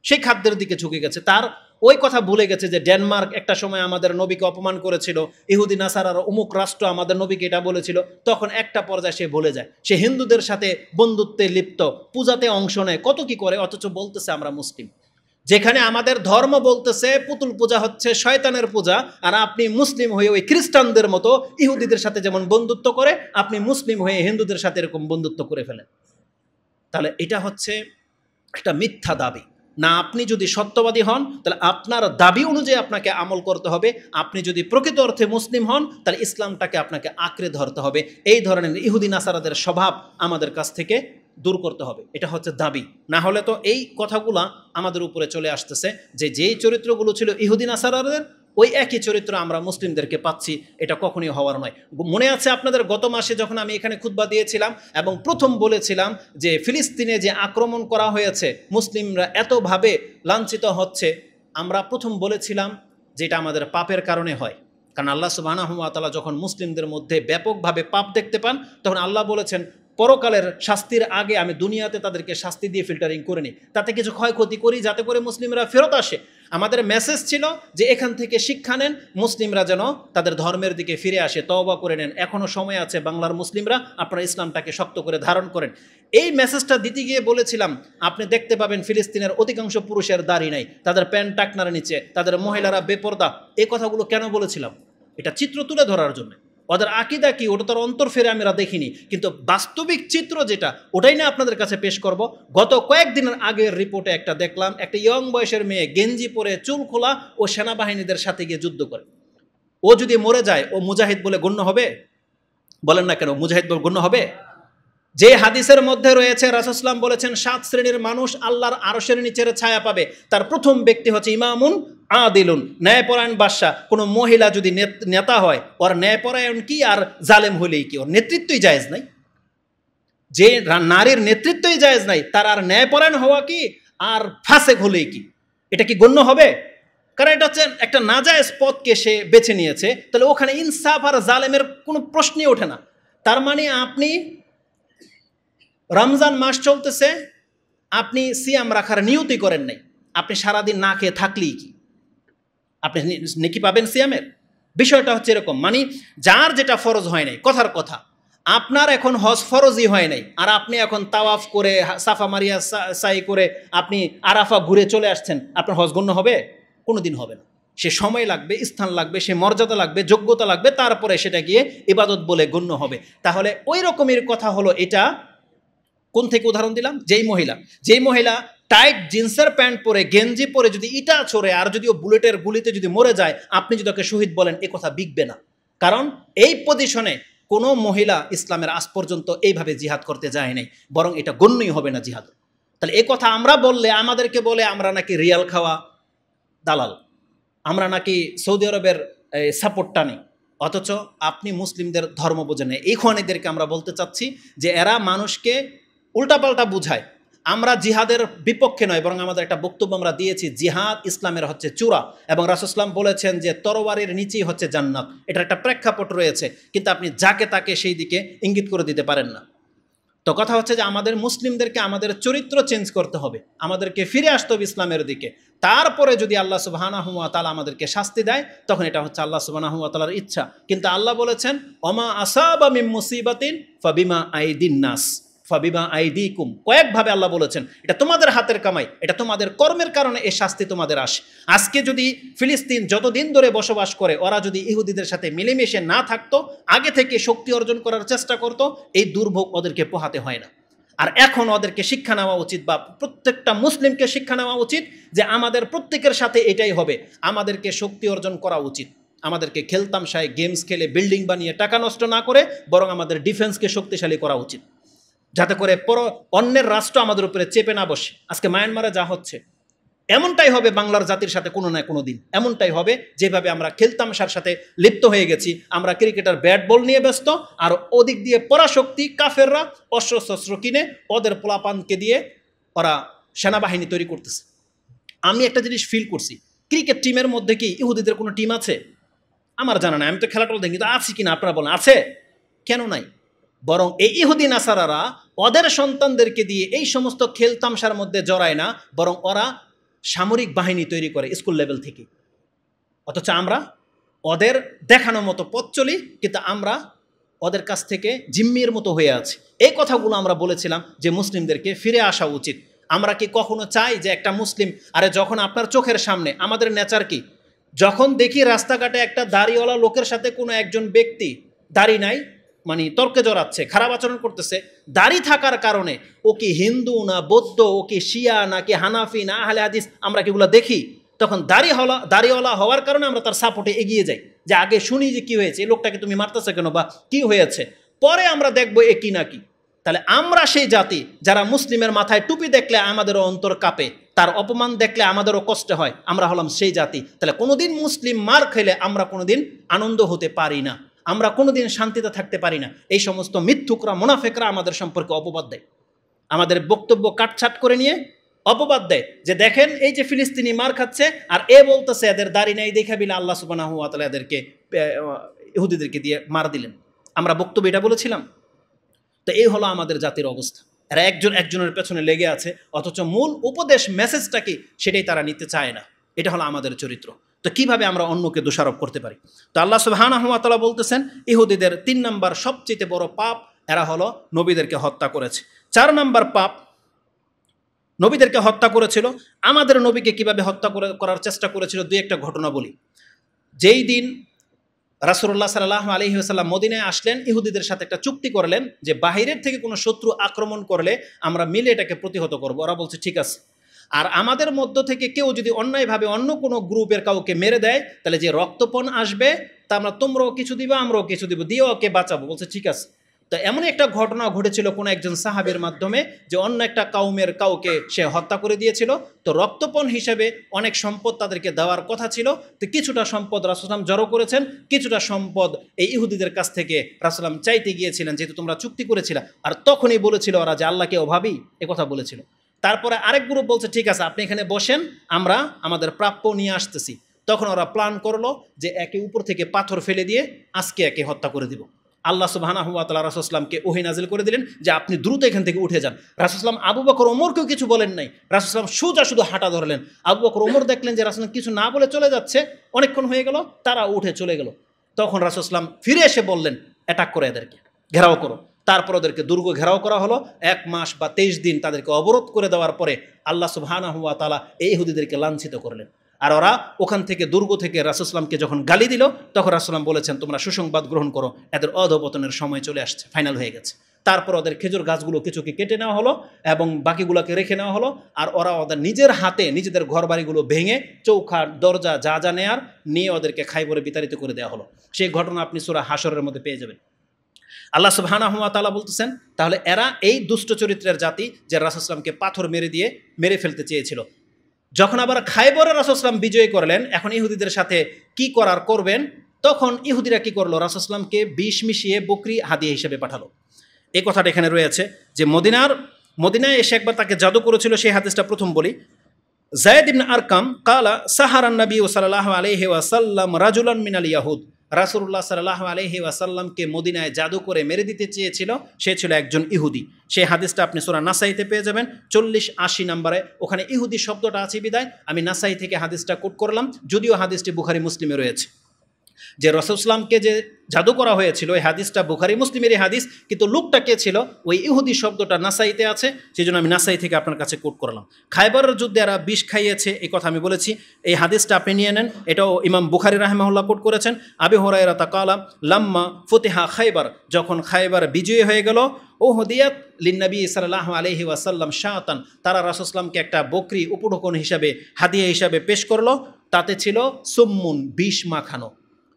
সেই খাদ্যের দিকে ঝুঁকে গেছে। তার ওই কথা ভুলে গেছে যে ডেনমার্ক একটা সময় আমাদের নবীকে অপমান করেছিল, ইহুদি নাসারার অমুক রাষ্ট্র আমাদের নবীকে এটা বলেছিল। তখন একটা পর্যায়ে সে ভুলে যায়, সে হিন্দুদের সাথে বন্ধুত্বে লিপ্ত, পূজাতে অংশ নেয়, কত কি করে, অথচ বলতেছে আমরা মুসলিম। যেখানে আমাদের ধর্ম বলতেছে পুতুল পূজা হচ্ছে শয়তানের পূজা, আর আপনি মুসলিম হয়ে ওই খ্রিস্টানদের মতো ইহুদিদের সাথে যেমন বন্ধুত্ব করে, আপনি মুসলিম হয়ে হিন্দুদের সাথে এরকম বন্ধুত্ব করে ফেলেন। তাহলে এটা হচ্ছে একটা মিথ্যা দাবি। না, আপনি যদি সত্যবাদী হন তাহলে আপনার দাবি অনুযায়ী আপনাকে আমল করতে হবে। আপনি যদি প্রকৃত অর্থে মুসলিম হন তাহলে ইসলামটাকে আপনাকে আঁকড়ে ধরতে হবে। এই ধরনের ইহুদি নাসারাদের স্বভাব আমাদের কাছ থেকে দূর করতে হবে। এটা হচ্ছে দাবি। না হলে তো এই কথাগুলা আমাদের উপরে চলে আসতেছে যে যেই চরিত্রগুলো ছিল ইহুদি নাসারাদের, ওই একই চরিত্র আমরা মুসলিমদেরকে পাচ্ছি। এটা কখনই হওয়ার নয়। মনে আছে আপনাদের গত মাসে যখন আমি এখানে খুতবা দিয়েছিলাম এবং প্রথম বলেছিলাম যে ফিলিস্তিনে যে আক্রমণ করা হয়েছে, মুসলিমরা এতভাবে লাঞ্ছিত হচ্ছে, আমরা প্রথম বলেছিলাম যে এটা আমাদের পাপের কারণে হয়। কারণ আল্লাহ সুবহানাহু ওয়া তাআলা যখন মুসলিমদের মধ্যে ব্যাপকভাবে পাপ দেখতে পান, তখন আল্লাহ বলেছেন পরকালের শাস্তির আগে আমি দুনিয়াতে তাদেরকে শাস্তি দিয়ে ফিল্টারিং করে নিই, তাতে কিছু ক্ষয়ক্ষতি করি যাতে করে মুসলিমরা ফেরত আসে। আমাদের মেসেজ ছিল যে এখান থেকে শিক্ষা নেন, মুসলিমরা যেন তাদের ধর্মের দিকে ফিরে আসে, তওবা করে নেন, এখনও সময় আছে বাংলার মুসলিমরা, আপনারা ইসলামটাকে শক্ত করে ধারণ করেন। এই মেসেজটা দিতে গিয়ে বলেছিলাম আপনি দেখতে পাবেন ফিলিস্তিনের অধিকাংশ পুরুষের দাড়ি নাই, তাদের প্যান্ট টাকনার নিচে, তাদের মহিলারা বেপর্দা। এই কথাগুলো কেন বলেছিলাম? এটা চিত্র তুলে ধরার জন্য। ওদের আকিদা কি ওটা তার অন্তর ফেরে আমরা দেখিনি, কিন্তু বাস্তবিক চিত্র যেটা ওটাই না আপনাদের কাছে পেশ করব। গত কয়েকদিনের আগের রিপোর্টে একটা দেখলাম, একটা ইয়ং বয়সের মেয়ে গেঞ্জি পরে চুল খোলা ও সেনাবাহিনীদের সাথে গিয়ে যুদ্ধ করে। ও যদি মরে যায় ও মুজাহিদ বলে গণ্য হবে? বলেন না কেন, মুজাহিদ বলে গণ্য হবে? যে হাদিসের মধ্যে রয়েছে রাসূল সাল্লাল্লাহু আলাইহি ওয়াসাল্লাম বলেছেন 7 শ্রেণীর মানুষ আল্লাহর আরশের নিচের ছায়া পাবে। তার প্রথম ব্যক্তি হচ্ছে ইমামুন আদিলুন, ন্যায়পরায়ণ বাদশা। কোনো মহিলা যদি নেতা হয়, ওর ন্যায়পরায়ণ কি আর জালেম হলেই কি? ওর নেতৃত্বই জায়েজ নাই। যে নারীর নেতৃত্বই জায়েজ নাই, তার আর ন্যায়পরায়ণ হওয়া কি আর ফাসেক হলেই কি? এটা কি গণ্য হবে? কারণ এটা হচ্ছে একটা নাজায়েজ পথকে সে বেছে নিয়েছে। তাহলে ওখানে ইনসাফ আর জালেমের কোনো প্রশ্নই ওঠে না। তার মানে আপনি রমজান মাস চলতেছে, আপনি সিয়াম রাখার নিয়তি করেন নাই, আপনি সারাদিন না খেয়ে থাকলেই কি আপনি নেকি পাবেন সিয়ামের? বিষয়টা হচ্ছে এরকম, মানে যার যেটা ফরজ হয় নাই, কথার কথা আপনার এখন হজ ফরজই হয় নাই, আর আপনি এখন তাওয়াফ করে সাফা মারিয়া সাই করে আপনি আরাফা ঘুরে চলে আসছেন, আপনার হজ গণ্য হবে? কোনোদিন হবে না। সে সময় লাগবে, স্থান লাগবে, সে মর্যাদা লাগবে, যোগ্যতা লাগবে, তারপরে সেটা গিয়ে ইবাদত বলে গণ্য হবে। তাহলে ওই রকমের কথা হলো এটা। কোন থেকে উদাহরণ দিলাম? যেই মহিলা টাইট জিন্সের প্যান্ট পরে গেঞ্জি পরে যদি ইটা ছড়ে আর যদি ও বুলেটের গুলিতে যদি মরে যায়, আপনি যদি ওকে শহীদ বলেন, এ কথা বিকবে না। কারণ এই পজিশনে কোনো মহিলা ইসলামের আজ পর্যন্ত এইভাবে জিহাদ করতে যায় নাই, বরং এটা গণ্যই হবে না জিহাদ। তাহলে এ কথা আমরা বললে আমাদেরকে বলে আমরা নাকি রিয়াল খাওয়া দালাল, আমরা নাকি সৌদি আরবের সাপোর্টটা নেই। অথচ আপনি মুসলিমদের ধর্ম বোঝেন না। এই খোয়ানিদেরকে আমরা বলতে চাচ্ছি যে এরা মানুষকে উল্টাপাল্টা বুঝায়। আমরা জিহাদের বিপক্ষে নয়, বরং আমাদের একটা বক্তব্য আমরা দিয়েছি, জিহাদ ইসলামের হচ্ছে চূড়া, এবং রাসূল সাল্লাল্লাহু আলাইহি ওয়াসাল্লাম বলেছেন যে তরবারির নিচেই হচ্ছে জান্নাত। এটার একটা প্রেক্ষাপট রয়েছে, কিন্তু আপনি যাকে তাকে সেই দিকে ইঙ্গিত করে দিতে পারেন না। তো কথা হচ্ছে যে আমাদের মুসলিমদেরকে আমাদের চরিত্র চেঞ্জ করতে হবে, আমাদেরকে ফিরে আসতে হবে ইসলামের দিকে। তারপরে যদি আল্লাহ সুবহানাহু ওয়া তাআলা আমাদেরকে শাস্তি দেয়, তখন এটা হচ্ছে আল্লাহ সুবহানাহু ওয়া তাআলার ইচ্ছা। কিন্তু আল্লাহ বলেছেন ওমা আসাবা মিন মুসিবাতিন ফাবিমা আইদিন নাস ফাবিমা আইদিকুম। কয়েকভাবে আল্লাহ বলেছেন এটা তোমাদের হাতের কামাই, এটা তোমাদের কর্মের কারণে এই শাস্তি তোমাদের আসে। আজকে যদি ফিলিস্তিন যতদিন ধরে বসবাস করে, ওরা যদি ইহুদিদের সাথে মিলেমিশে না থাকতো, আগে থেকে শক্তি অর্জন করার চেষ্টা করত, এই দুর্ভোগ ওদেরকে পোহাতে হয় না। আর এখন ওদেরকে শিক্ষা নেওয়া উচিত, বা প্রত্যেকটা মুসলিমকে শিক্ষা নেওয়া উচিত যে আমাদের প্রত্যেকের সাথে এটাই হবে, আমাদেরকে শক্তি অর্জন করা উচিত। আমাদেরকে খেলতামশায় গেমস খেলে বিল্ডিং বানিয়ে টাকা নষ্ট না করে, বরং আমাদের ডিফেন্সকে শক্তিশালী করা উচিত, যাতে করে অন্যের রাষ্ট্র আমাদের উপরে চেপে না বসে। আজকে মায়ানমারে যা হচ্ছে, এমনটাই হবে বাংলার জাতির সাথে কোনো না কোনো দিন। এমনটাই হবে যেভাবে আমরা খেলতামশার সাথে লিপ্ত হয়ে গেছি। আমরা ক্রিকেটার ব্যাট বল নিয়ে ব্যস্ত, আর ওদিক দিয়ে পরাশক্তি কাফেররা অস্ত্র কিনে ওদের পোলাপানকে দিয়ে ওরা সেনাবাহিনী তৈরি করতেছে। আমি একটা জিনিস ফিল করছি, ক্রিকেট টিমের মধ্যে কি ইহুদিদের কোনো টিম আছে? আমার জানা নাই, আমি তো খেলাটা দেখি, তো আছে কিনা আপনারা বলেন। আছে? কেন নাই? বরং এই ইহুদি নাসারারা ওদের সন্তানদেরকে দিয়ে এই সমস্ত খেলতামশার মধ্যে জড়ায় না, বরং ওরা সামরিক বাহিনী তৈরি করে স্কুল লেভেল থেকে, অথচ আমরা ওদের দেখানো মতো পথ চলি, কিন্তু আমরা ওদের কাছ থেকে জিম্মির মতো হয়ে আছি। এই কথাগুলো আমরা বলেছিলাম যে মুসলিমদেরকে ফিরে আসা উচিত। আমরা কি কখনো চাই যে একটা মুসলিম, আরে যখন আপনার চোখের সামনে, আমাদের নেচার কি, যখন দেখি রাস্তাঘাটে একটা দাড়িওয়ালা লোকের সাথে কোনো একজন ব্যক্তি দাড়ি নাই মানে তর্কে জড়াচ্ছে, খারাপ আচরণ করতেছে, দাড়ি থাকার কারণে ও কি হিন্দু না বৌদ্ধ, ও কি শিয়া নাকি হানাফি না আহলে হাদিস, আমরা কিগুলো দেখি, তখন দাড়িওয়ালা হওয়ার কারণে আমরা তার সাপোর্টে এগিয়ে যাই, যে আগে শুনি যে কি হয়েছে, এই লোকটাকে তুমি মারতেছে কেন বা কি হয়েছে, পরে আমরা দেখবো এ কি নাকি। তাহলে আমরা সেই জাতি যারা মুসলিমের মাথায় টুপি দেখলে আমাদেরও অন্তর কাঁপে, তার অপমান দেখলে আমাদেরও কষ্ট হয়, আমরা হলাম সেই জাতি। তাহলে কোনোদিন মুসলিম মার খেলে আমরা কোনোদিন আনন্দ হতে পারি না, আমরা কোনোদিন শান্তিতে থাকতে পারি না। এই সমস্ত মিথ্যুকরা মুনাফিকরা আমাদের সম্পর্কে অপবাদ দেয়, আমাদের বক্তব্য কাটছাট করে নিয়ে অপবাদ দেয় যে দেখেন এই যে ফিলিস্তিনি মার খাচ্ছে, আর এ বলতেছে এদের দাড়ি নাই দেখা বিলে আল্লাহ সুবহানাহু ওয়া তাআলা এদেরকে ইহুদিদেরকে দিয়ে মার দিলেন। আমরা বক্তব্য এটা বলেছিলাম। তো এই হলো আমাদের জাতির অবস্থা। এরা একজনের পেছনে লেগে আছে, অথচ মূল উপদেশ মেসেজটা কি সেটাই তারা নিতে চায় না। এটা হলো আমাদের চরিত্র। তো কিভাবে আমরা অন্যকে দোষারোপ করতে পারি? তো আল্লাহ সুবহানাহু ওয়া তাআলা বলতেছেন ইহুদিদের 3 নম্বর সবচেয়ে বড় পাপ, এরা হলো নবীদেরকে হত্যা করেছে। 4 নম্বর পাপ, নবীদেরকে হত্যা করেছিল। আমাদের নবীকে কিভাবে হত্যা করার চেষ্টা করেছিল, দুই একটা ঘটনা বলি। যেই দিন রাসূলুল্লাহ সাল্লাল্লাহু আলাইহি ওয়াসাল্লাম মদিনায় আসলেন, ইহুদিদের সাথে একটা চুক্তি করলেন যে বাহিরের থেকে কোনো শত্রু আক্রমণ করলে আমরা মিলে এটাকে প্রতিহত করব। ওরা বলছে ঠিক আছে, আর আমাদের মধ্য থেকে কেউ যদি অন্যায়ভাবে অন্য কোনো গ্রুপের কাউকে মেরে দেয়, তাহলে যে রক্তপণ আসবে তা আমরা তোমরাও কিছু দিবা আমরাও কিছু দিব, দিয়ে ওকে বাঁচাবো। বলছে ঠিক আছে। তো এমন একটা ঘটনা ঘটেছিল কোনো একজন সাহাবীর মাধ্যমে, যে অন্য একটা কাউমের কাউকে সে হত্যা করে দিয়েছিল। তো রক্তপণ হিসেবে অনেক সম্পদ তাদেরকে দেওয়ার কথা ছিল। তো কিছুটা সম্পদ রাসূল সাল্লাল্লাহু আলাইহি ওয়াসাল্লাম জড়ো করেছেন, কিছুটা সম্পদ এই ইহুদিদের কাছ থেকে রাসূল সাল্লাল্লাহু আলাইহি ওয়াসাল্লাম চাইতে গিয়েছিলেন, যেহেতু তোমরা চুক্তি করেছিলে। আর তখনই বলেছিল ওরা যে আল্লাহকে অভাবী, কথা বলেছিল। তারপরে আরেক গ্রুপ বলছে ঠিক আছে আপনি এখানে বসেন, আমরা আমাদের প্রাপ্য নিয়ে আসতেছি। তখন ওরা প্ল্যান করলো যে একে উপর থেকে পাথর ফেলে দিয়ে আজকে একে হত্যা করে দিব। আল্লাহ সুবহানাহু ওয়া তাআলা রাসূল সাল্লাল্লাহু আলাইহি ওয়াসাল্লামকে ওহী নাযিল করে দিলেন যে আপনি দ্রুত এখান থেকে উঠে যান। রাসূল সাল্লাল্লাহু আলাইহি ওয়াসাল্লাম আবু বকর ওমরকেও কিছু বলেন নাই, রাসূল সাল্লাল্লাহু আলাইহি ওয়াসাল্লাম সোজা শুধু হাঁটা ধরলেন। আবু বকর ওমর দেখলেন যে রাসূল কিছু না বলে চলে যাচ্ছে, অনেকক্ষণ হয়ে গেল, তারা উঠে চলে গেল। তখন রাসূল সাল্লাল্লাহু আলাইহি ওয়াসাল্লাম ফিরে এসে বললেন অ্যাটাক করো, এদেরকে ঘেরাও করো। তারপর ওদেরকে দুর্গ ঘেরাও করা হলো। 1 মাস বা 23 দিন তাদেরকে অবরোধ করে দেওয়ার পরে আল্লাহ সুবহানাহু ওয়া তাআলা এই ইহুদিদেরকে লাঞ্ছিত করলেন। আর ওরা ওখান থেকে দুর্গ থেকে রাসূল সাল্লাল্লাহু আলাইহি ওয়াসাল্লামকে যখন গালি দিল, তখন রাসূল সাল্লাল্লাহু আলাইহি ওয়াসাল্লাম বলেছেন তোমরা সুসংবাদ গ্রহণ করো, এদের অধঃপতনের সময় চলে আসছে, ফাইনাল হয়ে গেছে। তারপর ওদের খেজুর গাছগুলো কিছুকে কেটে নেওয়া হলো এবং বাকিগুলোকে রেখে নেওয়া হলো। আর ওরা ওদের নিজের হাতে নিজেদের ঘর বাড়িগুলো ভেঙে চৌখাট দরজা যা যা নেয়ার নিয়ে ওদেরকে খাইবরে বিতাড়িত করে দেওয়া হলো। সেই ঘটনা আপনি সূরা হাশরের মধ্যে পেয়ে যাবেন। আল্লাহ সুবহানাহু ওয়া তাআলা বলতেছেন তাহলে এরা এই দুষ্ট চরিত্রের জাতি, যে রাসূল সাল্লাল্লাহু আলাইহি ওয়াসাল্লামকে পাথর মেরে ফেলতে চেয়েছিল। যখন আবার খাইবরে রাসূল সাল্লাল্লাহু আলাইহি ওয়াসাল্লাম বিজয় করলেন, এখন ইহুদিদের সাথে কি করার করবেন, তখন ইহুদিরা কি করলো, রাসূল সাল্লাল্লাহু আলাইহি ওয়াসাল্লামকে বিষ মিশিয়ে বকরি হাদিয়া হিসেবে পাঠালো। এই কথাটা এখানে রয়েছে যে মদিনায় এসে একবার তাকে জাদু করেছিল, সেই হাদিসটা প্রথম বলি। যায়েদ ইবনে আরকাম কালা সাহারান নবী সাল্লাল্লাহু আলাইহি ওয়াসাল্লাম রাজুলান মিনাল ইয়াহুদ। রাসূলুল্লাহ সাল্লাল্লাহু আলাইহি ওয়াসাল্লামকে মদিনায় জাদু করে মেরে দিতে চেয়েছিল, সে ছিল একজন ইহুদি। সেই হাদিসটা আপনি সূরা নাসাইতে পেয়ে যাবেন 40-80 নম্বরে। ওখানে ইহুদি শব্দটা আছে বিদায় আমি নাসাই থেকে হাদিসটা কোট করলাম, যদিও হাদিসটি বুখারী মুসলিমে রয়েছে। যে রাসূল সাল্লামকে যে জাদু করা হয়েছিল এই হাদিসটা বুখারী মুসলিমেরই হাদিস, কিন্তু লোকটা কে ছিল ওই ইহুদি শব্দটা নাসাইতে আছে, সেই জন্য আমি নাসাই থেকে আপনার কাছে কোট করলাম। খাইবরের যুদ্ধে এরা বিষ খাইয়েছে, এই কথা আমি বলেছি। এই হাদিসটা আপনি নিয়ে নেন, এটাও ইমাম বুখারী রাহিমাহুল্লাহ কোট করেছেন। আবু হুরায়রা তাকালা লাম্মা ফুতিহা খাইবার, যখন খাইবার বিজয়ী হয়ে গেল, উহদিয়াত লিন্নবী সাল্লাল্লাহু আলাইহি ওয়াসাল্লাম শাতান, তারা রাসূল সাল্লামকে একটা বকরি উপঢৌকন হিসাবে হাদিয়া হিসাবে পেশ করলো। তাতে ছিল সুম্মুন, বিষ মাখানো।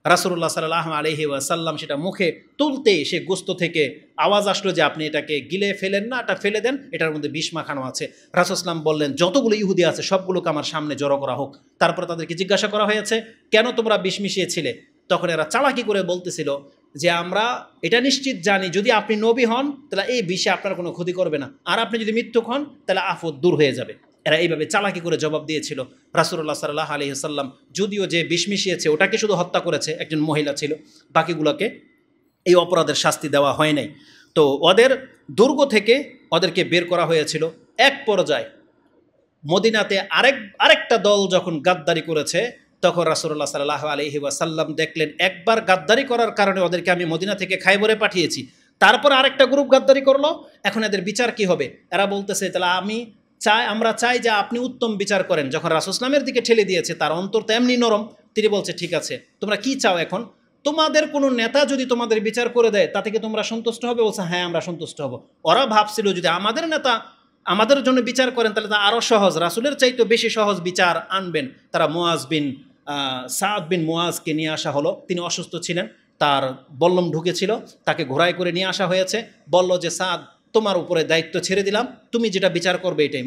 রাসূলুল্লাহ সাল্লাল্লাহু আলাইহি ওয়াসাল্লাম সেটা মুখে তুলতে সে গোস্ত থেকে আওয়াজ আসলো যে আপনি এটাকে গিলে ফেলেন না, এটা ফেলে দেন, এটার মধ্যে বিষ মাখানো আছে। রাসূল সাল্লাম বললেন যতগুলো ইহুদি আছে সবগুলোকে আমার সামনে জড়ো করা হোক। তারপর তাদেরকে জিজ্ঞাসা করা হয়েছে কেন তোমরা বিষ মিশিয়েছিলে? তখন এরা চালাকি করে বলতেছিল যে আমরা এটা নিশ্চিত জানি যদি আপনি নবী হন তাহলে এই বিষে আপনার কোনো ক্ষতি করবে না, আর আপনি যদি মিথ্যুক হন তাহলে আফত দূর হয়ে যাবে। এরা এইভাবে চালাকি করে জবাব দিয়েছিল। রাসূলুল্লাহ সাল্লাল্লাহু আলাইহি ওয়াসাল্লাম যদিও যে বিষ মিশিয়েছে ওটাকে শুধু হত্যা করেছে, একজন মহিলা ছিল, বাকিগুলোকে এই অপরাধের শাস্তি দেওয়া হয় নাই। তো ওদের দুর্গ থেকে ওদেরকে বের করা হয়েছিল। এক পর্যায়ে মদিনাতে আরেকটা দল যখন গাদ্দারি করেছে, তখন রাসূলুল্লাহ সাল্লাল্লাহু আলাইহি ওয়াসাল্লাম দেখলেন একবার গাদ্দারি করার কারণে ওদেরকে আমি মদিনা থেকে খাইবরে পাঠিয়েছি, তারপর আরেকটা গ্রুপ গাদ্দারি করলো, এখন এদের বিচার কি হবে? এরা বলতেছে তাহলে আমরা চাই যে আপনি উত্তম বিচার করেন। যখন রাসূল ইসলামের দিকে ঠেলে দিয়েছে, তার অন্তর তো এমনি নরম, তিনি বলছে ঠিক আছে তোমরা কি চাও এখন? তোমাদের কোনো নেতা যদি তোমাদের বিচার করে দেয় তাতে কি তোমরা সন্তুষ্ট হবে? বলছে হ্যাঁ আমরা সন্তুষ্ট হব। ওরা ভাবছিল যদি আমাদের নেতা আমাদের জন্য বিচার করেন তাহলে তা আরও সহজ, রাসূলের চাইতে বেশি সহজ বিচার আনবেন। তারা সাদ বিন মুয়াজকে নিয়ে আসা হলো। তিনি অসুস্থ ছিলেন, তার বল্লম ঢুকেছিল, তাকে ঘোড়ায় করে নিয়ে আসা হয়েছে। বলল যে সাদ তোমার উপরে দায়িত্ব ছেড়ে দিলাম, তুমি যেটা বিচার করবে এটাই।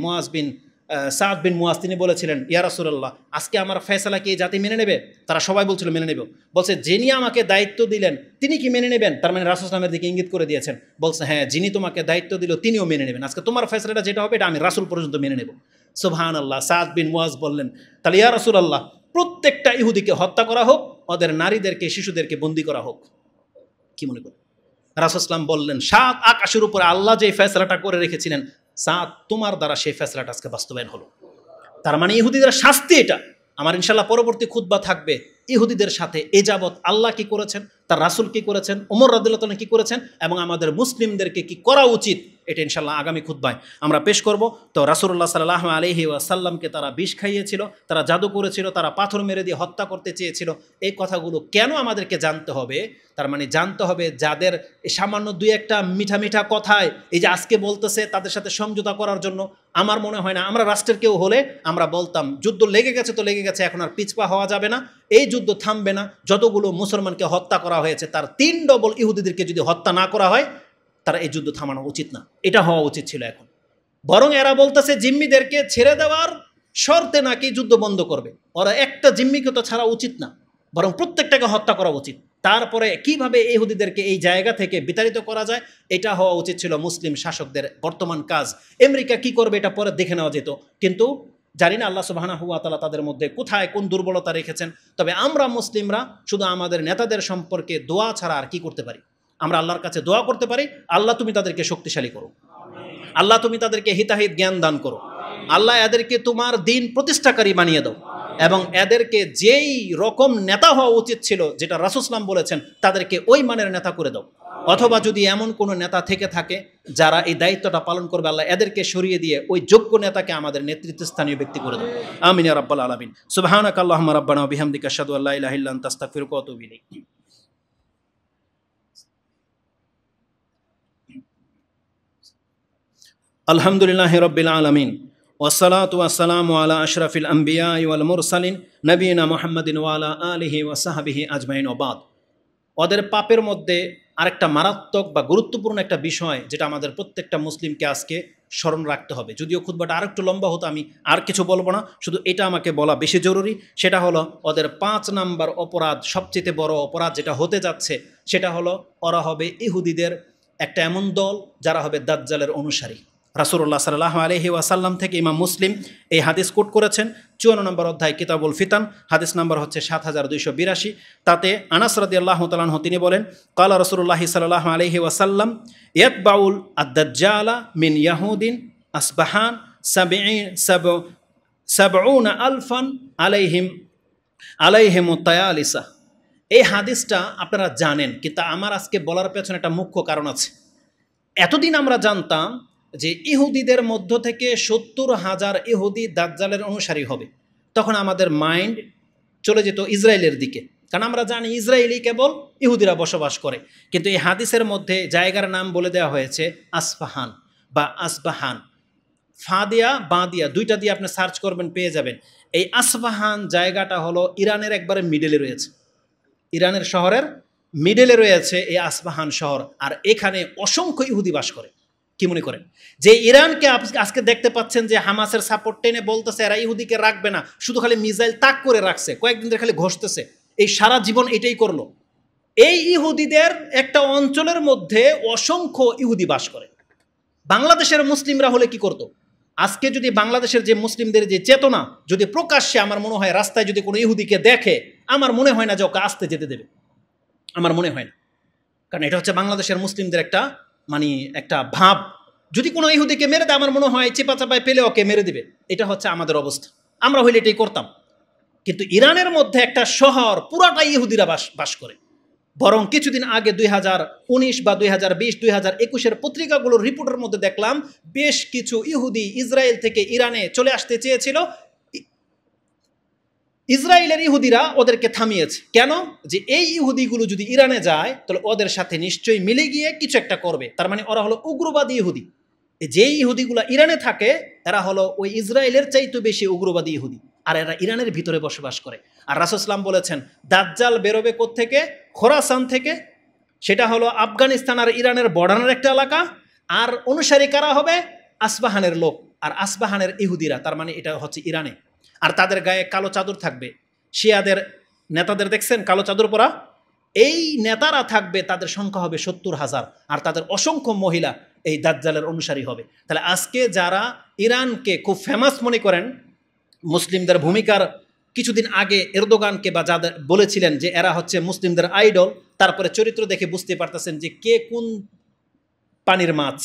সাদ বিন মুয়াজ তিনি বলেছিলেন ইয়া রাসূলুল্লাহ আজকে আমার ফয়সালা কি এই জাতি মেনে নেবে? তারা সবাই বলছিল মেনে নেবে। বলছে যিনি আমাকে দায়িত্ব দিলেন তিনি কি মেনে নেবেন? তার মানে রাসূল ইসলামের দিকে ইঙ্গিত করে দিয়েছেন। বলছে হ্যাঁ যিনি তোমাকে দায়িত্ব দিল তিনিও মেনে নেবেন, আজকে তোমার ফয়সালাটা যেটা হবে এটা আমি রাসূল পর্যন্ত মেনে নেব। সুবহানাল্লাহ। সাদ বিন মুয়াজ বললেন তাহলে ইয়া রাসূলুল্লাহ প্রত্যেকটা ইহুদিকে হত্যা করা হোক, ওদের নারীদেরকে শিশুদেরকে বন্দী করা হোক, কি মনে করেন? রাসূল ইসলাম বললেন সাত আকাশের উপরে আল্লাহ যে ফয়সালাটা করে রেখেছিলেন সাদ তোমার দ্বারা সেই ফয়সালাটা আজকে বাস্তবায়ন হলো। তার মানে ইহুদিদের শাস্তি এটা। আমার ইনশাল্লাহ পরবর্তী খুতবা থাকবে ইহুদিদের সাথে এ যাবৎ আল্লাহ কি করেছেন, তার রাসূল কি করেছেন, ওমর রাদিয়াল্লাহু তাআলা কি করেছেন, এবং আমাদের মুসলিমদেরকে কি করা উচিত, এটা ইনশাল্লাহ আগামী খুতবায় আমরা পেশ করব। তো রাসূলুল্লাহ সাল্লাল্লাহু আলাইহি ওয়াসাল্লামকে তারা বিষ খাইয়েছিল, তারা জাদু করেছিল, তারা পাথর মেরে দিয়ে হত্যা করতে চেয়েছিল। এই কথাগুলো কেন আমাদেরকে জানতে হবে? তার মানে জানতে হবে যাদের সামান্য দুই একটা মিঠা মিঠা কথায় এই যে আজকে বলতেছে তাদের সাথে সমঝোতা করার জন্য। আমার মনে হয় না আমরা রাষ্ট্রের কেউ হলে আমরা বলতাম যুদ্ধ লেগে গেছে তো লেগে গেছে, এখন আর পিছপা হওয়া যাবে না, এই যুদ্ধ থামবে না। যতগুলো মুসলমানকে হত্যা করা হয়েছে তার 3 ডবল ইহুদিদেরকে যদি হত্যা না করা হয় তারা এই যুদ্ধ থামানো উচিত না, এটা হওয়া উচিত ছিল এখন। বরং এরা বলতেছে জিম্মিদেরকে ছেড়ে দেওয়ার শর্তে নাকি যুদ্ধ বন্ধ করবে। ওরা একটা জিম্মিকে তো ছাড়া উচিত না, বরং প্রত্যেকটাকে হত্যা করা উচিত। তারপরে কিভাবে ইহুদিদেরকে এই জায়গা থেকে বিতাড়িত করা যায় এটা হওয়া উচিত ছিল মুসলিম শাসকদের বর্তমান কাজ। আমেরিকা কি করবে এটা পরে দেখে নেওয়া যেত, কিন্তু জানি না আল্লাহ সুবহানাহু ওয়া তাআলা তাদের মধ্যে কোথায় কোন দুর্বলতা রেখেছেন। তবে আমরা মুসলিমরা শুধু আমাদের নেতাদের সম্পর্কে দোয়া ছাড়া আর কি করতে পারি? আমরা আল্লাহর কাছে দোয়া করতে পারি আল্লাহ তুমি তাদেরকে শক্তিশালী করো, আল্লাহ তুমি তাদেরকে হিতাহিত জ্ঞান দান করো, আল্লাহ এদেরকে তোমার দিন প্রতিষ্ঠাকারী বানিয়ে দাও, এবং এদেরকে যেই রকম নেতা হওয়া উচিত ছিল যেটা রাসূল সাল্লাল্লাহু বলেছেন তাদেরকে ওই মানের নেতা করে দাও। অথবা যদি এমন কোনো নেতা থেকে থাকে যারা এই দায়িত্বটা পালন করবে, আল্লাহ এদেরকে সরিয়ে দিয়ে ওই যোগ্য নেতাকে আমাদের নেতৃত্বস্থানীয় ব্যক্তি করে দাও। আমিন ইয়া রাব্বাল আলামিন। সুবহানাকা আল্লাহুম্মা রাব্বানা ওয়া বিহামদিকা আশহাদু আল্লা ইলাহা ইল্লা আনতা আস্তাগফিরুকা ওয়া আতুবু ইলাইক। আলহামদুলিল্লাহি রাব্বিল আলামিন ওয়াসসালাতু ওয়াসসালামু আলা আশরাফিল আম্বিয়া ওয়াল মুরসালিন নবিয়িনা মুহাম্মাদিন ওয়া আলা আলিহি ওয়া সাহবিহি আজমাইন ওয়া বাদ। ওদের পাপের মধ্যে আরেকটা মারাত্মক বা গুরুত্বপূর্ণ একটা বিষয় যেটা আমাদের প্রত্যেকটা মুসলিমকে আজকে স্মরণ রাখতে হবে। যদিও খুতবাটা আরেকটু লম্বা হতো, আমি আর কিছু বলবো না, শুধু এটা আমাকে বলা বেশি জরুরি। সেটা হলো ওদের 5 নাম্বার অপরাধ, সবচেয়ে বড় অপরাধ যেটা হতে যাচ্ছে সেটা হলো ওরা হবে ইহুদিদের একটা এমন দল যারা হবে দাজ্জালের অনুসারী। রাসূলুল্লাহ সাল্লাল্লাহু আলাইহি ওয়াসাল্লাম থেকে ইমাম মুসলিম এই হাদিস কোট করেছেন 54 নম্বর অধ্যায় কিতাবুল ফিতান, হাদিস নাম্বার হচ্ছে 7282। তাতে আনাস রাদিয়াল্লাহু তাআলা আনহু তিনি বলেন ক্বালা রাসূলুল্লাহ সাল্লাল্লাহু আলাইহি ওয়াসাল্লাম ইয়াতবাউল আদ-দাজ্জালা মিন ইয়াহুদিন আসবাহান 70 আলফান আলাইহিম তায়ালিসা। এই হাদিসটা আপনারা জানেন, কিন্তু আমার আজকে বলার পেছনে একটা মুখ্য কারণ আছে। এতদিন আমরা জানতাম যে ইহুদিদের মধ্য থেকে 70,000 ইহুদি দাজ্জালের অনুসারী হবে, তখন আমাদের মাইন্ড চলে যেত ইসরায়েলের দিকে, কারণ আমরা জানি ইসরায়েলি কেবল ইহুদিরা বসবাস করে। কিন্তু এই হাদিসের মধ্যে জায়গার নাম বলে দেওয়া হয়েছে আসফাহান বা আসবাহান, ফা দিয়া বা দিয়া দুইটা দিয়ে আপনি সার্চ করবেন পেয়ে যাবেন। এই আসফাহান জায়গাটা হলো ইরানের একবারে মিডলে রয়েছে, ইরানের শহরের মিডলে রয়েছে এই আসফাহান শহর, আর এখানে অসংখ্য ইহুদি বাস করে। কি মনে করেন যে ইরানকে আজকে দেখতে পাচ্ছেন যে হামাসের সাপোর্ট টেনে বলতেছে এরা ইহুদিকে রাখবে না, শুধু খালি মিসাইল তাক করে রাখছে, কয়েকদিন ধরে খালি ঘষতেছে, এই সারা জীবন এটাই করলো। এই ইহুদিদের একটা অঞ্চলের মধ্যে অসংখ্য ইহুদি বাস করে। বাংলাদেশের মুসলিমরা হলে কি করত? আজকে যদি বাংলাদেশের যে মুসলিমদের যে চেতনা যদি প্রকাশ্যে, আমার মনে হয় রাস্তায় যদি কোনো ইহুদিকে দেখে, আমার মনে হয় না যে ওকে আসতে যেতে দেবে, আমার মনে হয় না। কারণ এটা হচ্ছে বাংলাদেশের মুসলিমদের একটা একটা ভাব যদি কোনো ইহুদিকে মেরে দেয় আমার মনে হয় চেপা চাপায় পেলে ওকে মেরে দিবে। এটা হচ্ছে আমাদের অবস্থা, আমরা হইলে এটাই করতাম। কিন্তু ইরানের মধ্যে একটা শহর পুরাটাই ইহুদিরা বাস করে। বরং কিছুদিন আগে 2019 বা 2020 2021 পত্রিকাগুলোর রিপোর্টের মধ্যে দেখলাম বেশ কিছু ইহুদি ইসরায়েল থেকে ইরানে চলে আসতে চেয়েছিল, ইসরায়েলের ইহুদিরা ওদেরকে থামিয়েছে। কেন? যে এই ইহুদিগুলো যদি ইরানে যায় তাহলে ওদের সাথে নিশ্চয়ই মিলে গিয়ে কিছু একটা করবে। তার মানে ওরা হলো উগ্রবাদী ইহুদি। যেই ইহুদিগুলো ইরানে থাকে এরা হলো ওই ইসরায়েলের চাইতে বেশি উগ্রবাদী ইহুদি, আর এরা ইরানের ভিতরে বসবাস করে। আর রাসূল সাল্লাল্লাহু আলাইহি ওয়াসাল্লাম বলেছেন দাজ্জাল বেরোবে কোত্থেকে? খোরাসান থেকে। সেটা হলো আফগানিস্তান আর ইরানের বর্ডারের একটা এলাকা। আর অনুসারী কারা হবে? আসবাহানের লোক, আর আসবাহানের ইহুদিরা, তার মানে এটা হচ্ছে ইরানে। আর তাদের গায়ে কালো চাদর থাকবে। শিয়াদের নেতাদের দেখছেন কালো চাদর পরা? এই নেতারা থাকবে, তাদের সংখ্যা হবে 70,000, আর তাদের অসংখ্য মহিলা এই দাজ্জালের অনুসারী হবে। তাহলে আজকে যারা ইরানকে খুব ফেমাস মনে করেন মুসলিমদের ভূমিকার, কিছুদিন আগে এরদোগানকে বা যাদের বলেছিলেন যে এরা হচ্ছে মুসলিমদের আইডল, তারপরে চরিত্র দেখে বুঝতে পারতেছেন যে কে কোন পানির মাছ।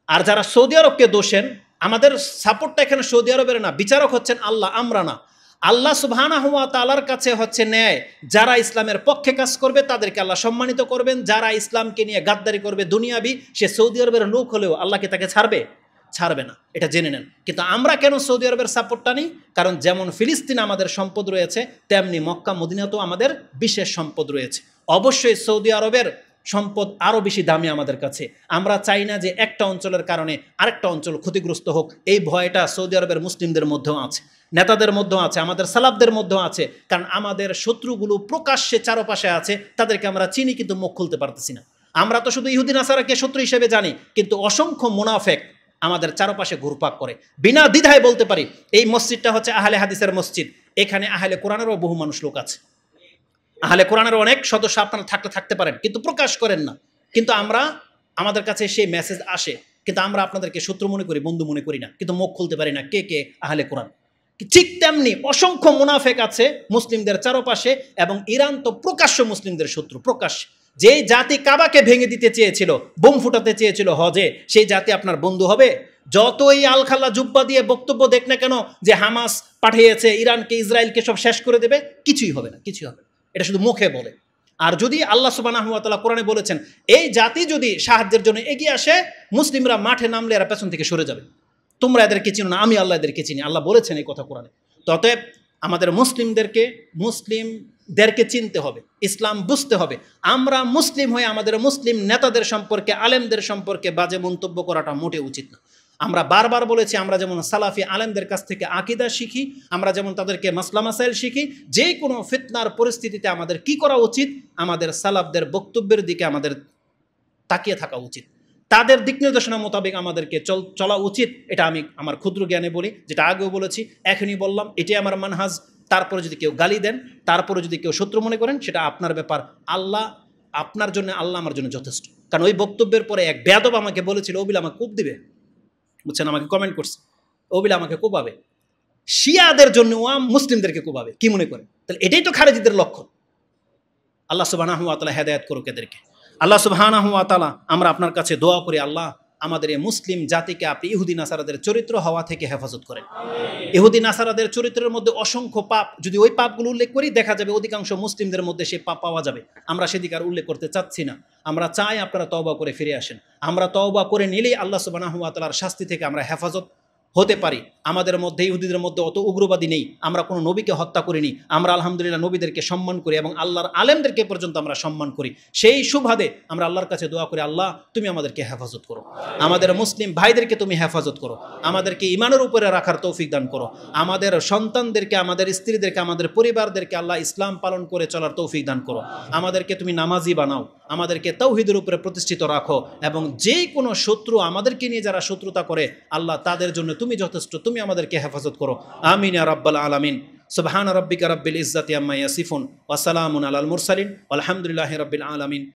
আর যারা সৌদি আরবকে দোষেন, আমাদের সাপোর্টটা এখানে সৌদি আরবের না, বিচারক হচ্ছেন আল্লাহ, আমরা না। আল্লাহ সুবহানাহু ওয়া তাআলার কাছে হচ্ছে ন্যায়। যারা ইসলামের পক্ষে কাজ করবে তাদেরকে আল্লাহ সম্মানিত করবেন, যারা ইসলামকে নিয়ে গাদ্দারি করবে দুনিয়াবি, সে সৌদি আরবের লোক হলেও আল্লাহকে তাকে ছাড়বে না, এটা জেনে নেন। কিন্তু আমরা কেন সৌদি আরবের সাপোর্টটা নিই? কারণ যেমন ফিলিস্তিন আমাদের সম্পদ রয়েছে, তেমনি মক্কা মদিনাতেও আমাদের বিশেষ সম্পদ রয়েছে। অবশ্যই সৌদি আরবের সম্পদ আরও বেশি দামি আমাদের কাছে। আমরা চাই না যে একটা অঞ্চলের কারণে আরেকটা অঞ্চল ক্ষতিগ্রস্ত হোক। এই ভয়টা সৌদি আরবের মুসলিমদের মধ্যেও আছে, নেতাদের মধ্যেও আছে, আমাদের সালাফদের মধ্যেও আছে। কারণ আমাদের শত্রুগুলো প্রকাশ্যে চারপাশে আছে, তাদেরকে আমরা চিনি কিন্তু মুখ খুলতে পারতেছি না। আমরা তো শুধু ইহুদি নাসারাকে শত্রু হিসেবে জানি, কিন্তু অসংখ্য মুনাফেক আমাদের চারপাশে ঘুরপাক করে। বিনা দ্বিধায় বলতে পারি এই মসজিদটা হচ্ছে আহলে হাদিসের মসজিদ। এখানে আহলে কোরআনেরও বহু মানুষ লোক আছে, আহলে কোরআনের অনেক সদস্য আপনারা থাকতে পারেন, কিন্তু প্রকাশ করেন না। কিন্তু আমাদের কাছে সেই মেসেজ আসে, কিন্তু আমরা আপনাদেরকে শত্রু মনে করি, বন্ধু মনে করি না, কিন্তু মুখ খুলতে পারি না কে কে আহলে কোরআন। ঠিক তেমনি অসংখ্য মুনাফেক আছে মুসলিমদের চারপাশে, এবং ইরান তো প্রকাশ্য মুসলিমদের শত্রু, প্রকাশ্য। যে জাতি কাবাকে ভেঙে দিতে চেয়েছিল, বোম ফুটাতে চেয়েছিল হজে, সেই জাতি আপনার বন্ধু হবে? যতই আলখাল্লা জুব্বা দিয়ে বক্তব্য দেখ না কেন যে হামাস পাঠিয়েছে ইরানকে, ইসরায়েলকে সব শেষ করে দেবে, কিছুই হবে না, কিছুই হবে না। এটা শুধু মুখে বলে। আর যদি আল্লাহ সুবহানাহু ওয়া তাআলা কোরআনে বলেছেন এই জাতি যদি সাহায্যের জন্য এগিয়ে আসে, মুসলিমরা মাঠে নামলে এরা পেছন থেকে সরে যাবে। তোমরা এদেরকে চিনো না, আমি আল্লাহ এদেরকে চিনি। আল্লাহ বলেছেন এই কথা কোরআনে। অতএব আমাদের মুসলিমদেরকে চিনতে হবে, ইসলাম বুঝতে হবে। আমরা মুসলিম হয়ে আমাদের মুসলিম নেতাদের সম্পর্কে, আলেমদের সম্পর্কে বাজে মন্তব্য করাটা মোটে উচিত না। আমরা বারবার বলেছি, আমরা যেমন সালাফি আলেমদের কাছ থেকে আকীদা শিখি, আমরা যেমন তাদেরকে মাসলা মাসাইল শিখি, যে কোনো ফিতনার পরিস্থিতিতে আমাদের কি করা উচিত, আমাদের সালাফদের বক্তব্যের দিকে আমাদের তাকিয়ে থাকা উচিত, তাদের দিক নির্দেশনা মোতাবেক আমাদেরকে চলা উচিত। এটা আমি আমার ক্ষুদ্র জ্ঞানে বলি, যেটা আগেও বলেছি, এখনই বললাম, এটাই আমার মানহাজ। তারপরে যদি কেউ গালি দেন, তারপরে যদি কেউ শত্রু মনে করেন, সেটা আপনার ব্যাপার। আল্লাহ আপনার জন্য, আল্লাহ আমার জন্য যথেষ্ট। কারণ ওই বক্তব্যের পরে এক বেয়াদব আমাকে বলেছিল, ওবিল আমাকে কোপ দিবে, বুঝছেন, আমাকে কমেন্ট করছে, ওবিল আমাকে কোপাবে। শিয়াদের জন্য ও মুসলিমদেরকে কোপাবে, কি মনে করে? তাহলে এটাই তো খারেজিদের লক্ষণ। আল্লাহ সুবহানাহু ওয়া তাআলা হেদায়েত করুক এদেরকে। আল্লাহ সুবহানাহু ওয়া তাআলা, আমরা আপনার কাছে দোয়া করি, আল্লাহ আমাদের এই মুসলিম জাতিকে আপনি ইহুদি নাসারাদের চরিত্র হওয়া থেকে হেফাজত করেন। ইহুদি নাসারাদের চরিত্রের মধ্যে অসংখ্য পাপ, যদি ওই পাপগুলো উল্লেখ করি দেখা যাবে অধিকাংশ মুসলিমদের মধ্যে সেই পাপ পাওয়া যাবে। আমরা সেদিকে আর উল্লেখ করতে চাচ্ছি না। আমরা চাই আপনারা তওবা করে ফিরে আসেন। আমরা তওবা করে নিলেই আল্লাহ সুবহানাহু ওয়া তাআলার শাস্তি থেকে আমরা হেফাজত হতে পারি। আমাদের মধ্যে, ইহুদিদের মধ্যে অত উগ্রবাদী নেই, আমরা কোনো নবীকে হত্যা করিনি। আমরা আলহামদুলিল্লাহ নবীদেরকে সম্মান করি এবং আল্লাহর আলেমদেরকে পর্যন্ত আমরা সম্মান করি। সেই সুবাদে আমরা আল্লাহর কাছে দোয়া করি, আল্লাহ তুমি আমাদেরকে হেফাজত করো, আমাদের মুসলিম ভাইদেরকে তুমি হেফাজত করো, আমাদেরকে ঈমানের উপরে রাখার তৌফিক দান করো, আমাদের সন্তানদেরকে, আমাদের স্ত্রীদেরকে, আমাদের পরিবারদেরকে আল্লাহ ইসলাম পালন করে চলার তৌফিক দান করো, আমাদেরকে তুমি নামাজি বানাও, আমাদেরকে তাওহীদের উপরে প্রতিষ্ঠিত রাখো, এবং যে কোনো শত্রু আমাদেরকে নিয়ে যারা শত্রুতা করে আল্লাহ তাদের জন্য তুমি যথেষ্ট, তুমি আমাদেরকে হেফাজত করো। আমিন ইয়া রাব্বাল আলামিন। সুবহান রাব্বিকা রাব্বিল ইজ্জাতি আম্মা ইয়াসিফুন ওয়া সালামুন আলাল মুরসালিন ওয়ালহামদুলিল্লাহি রাব্বিল আলামিন।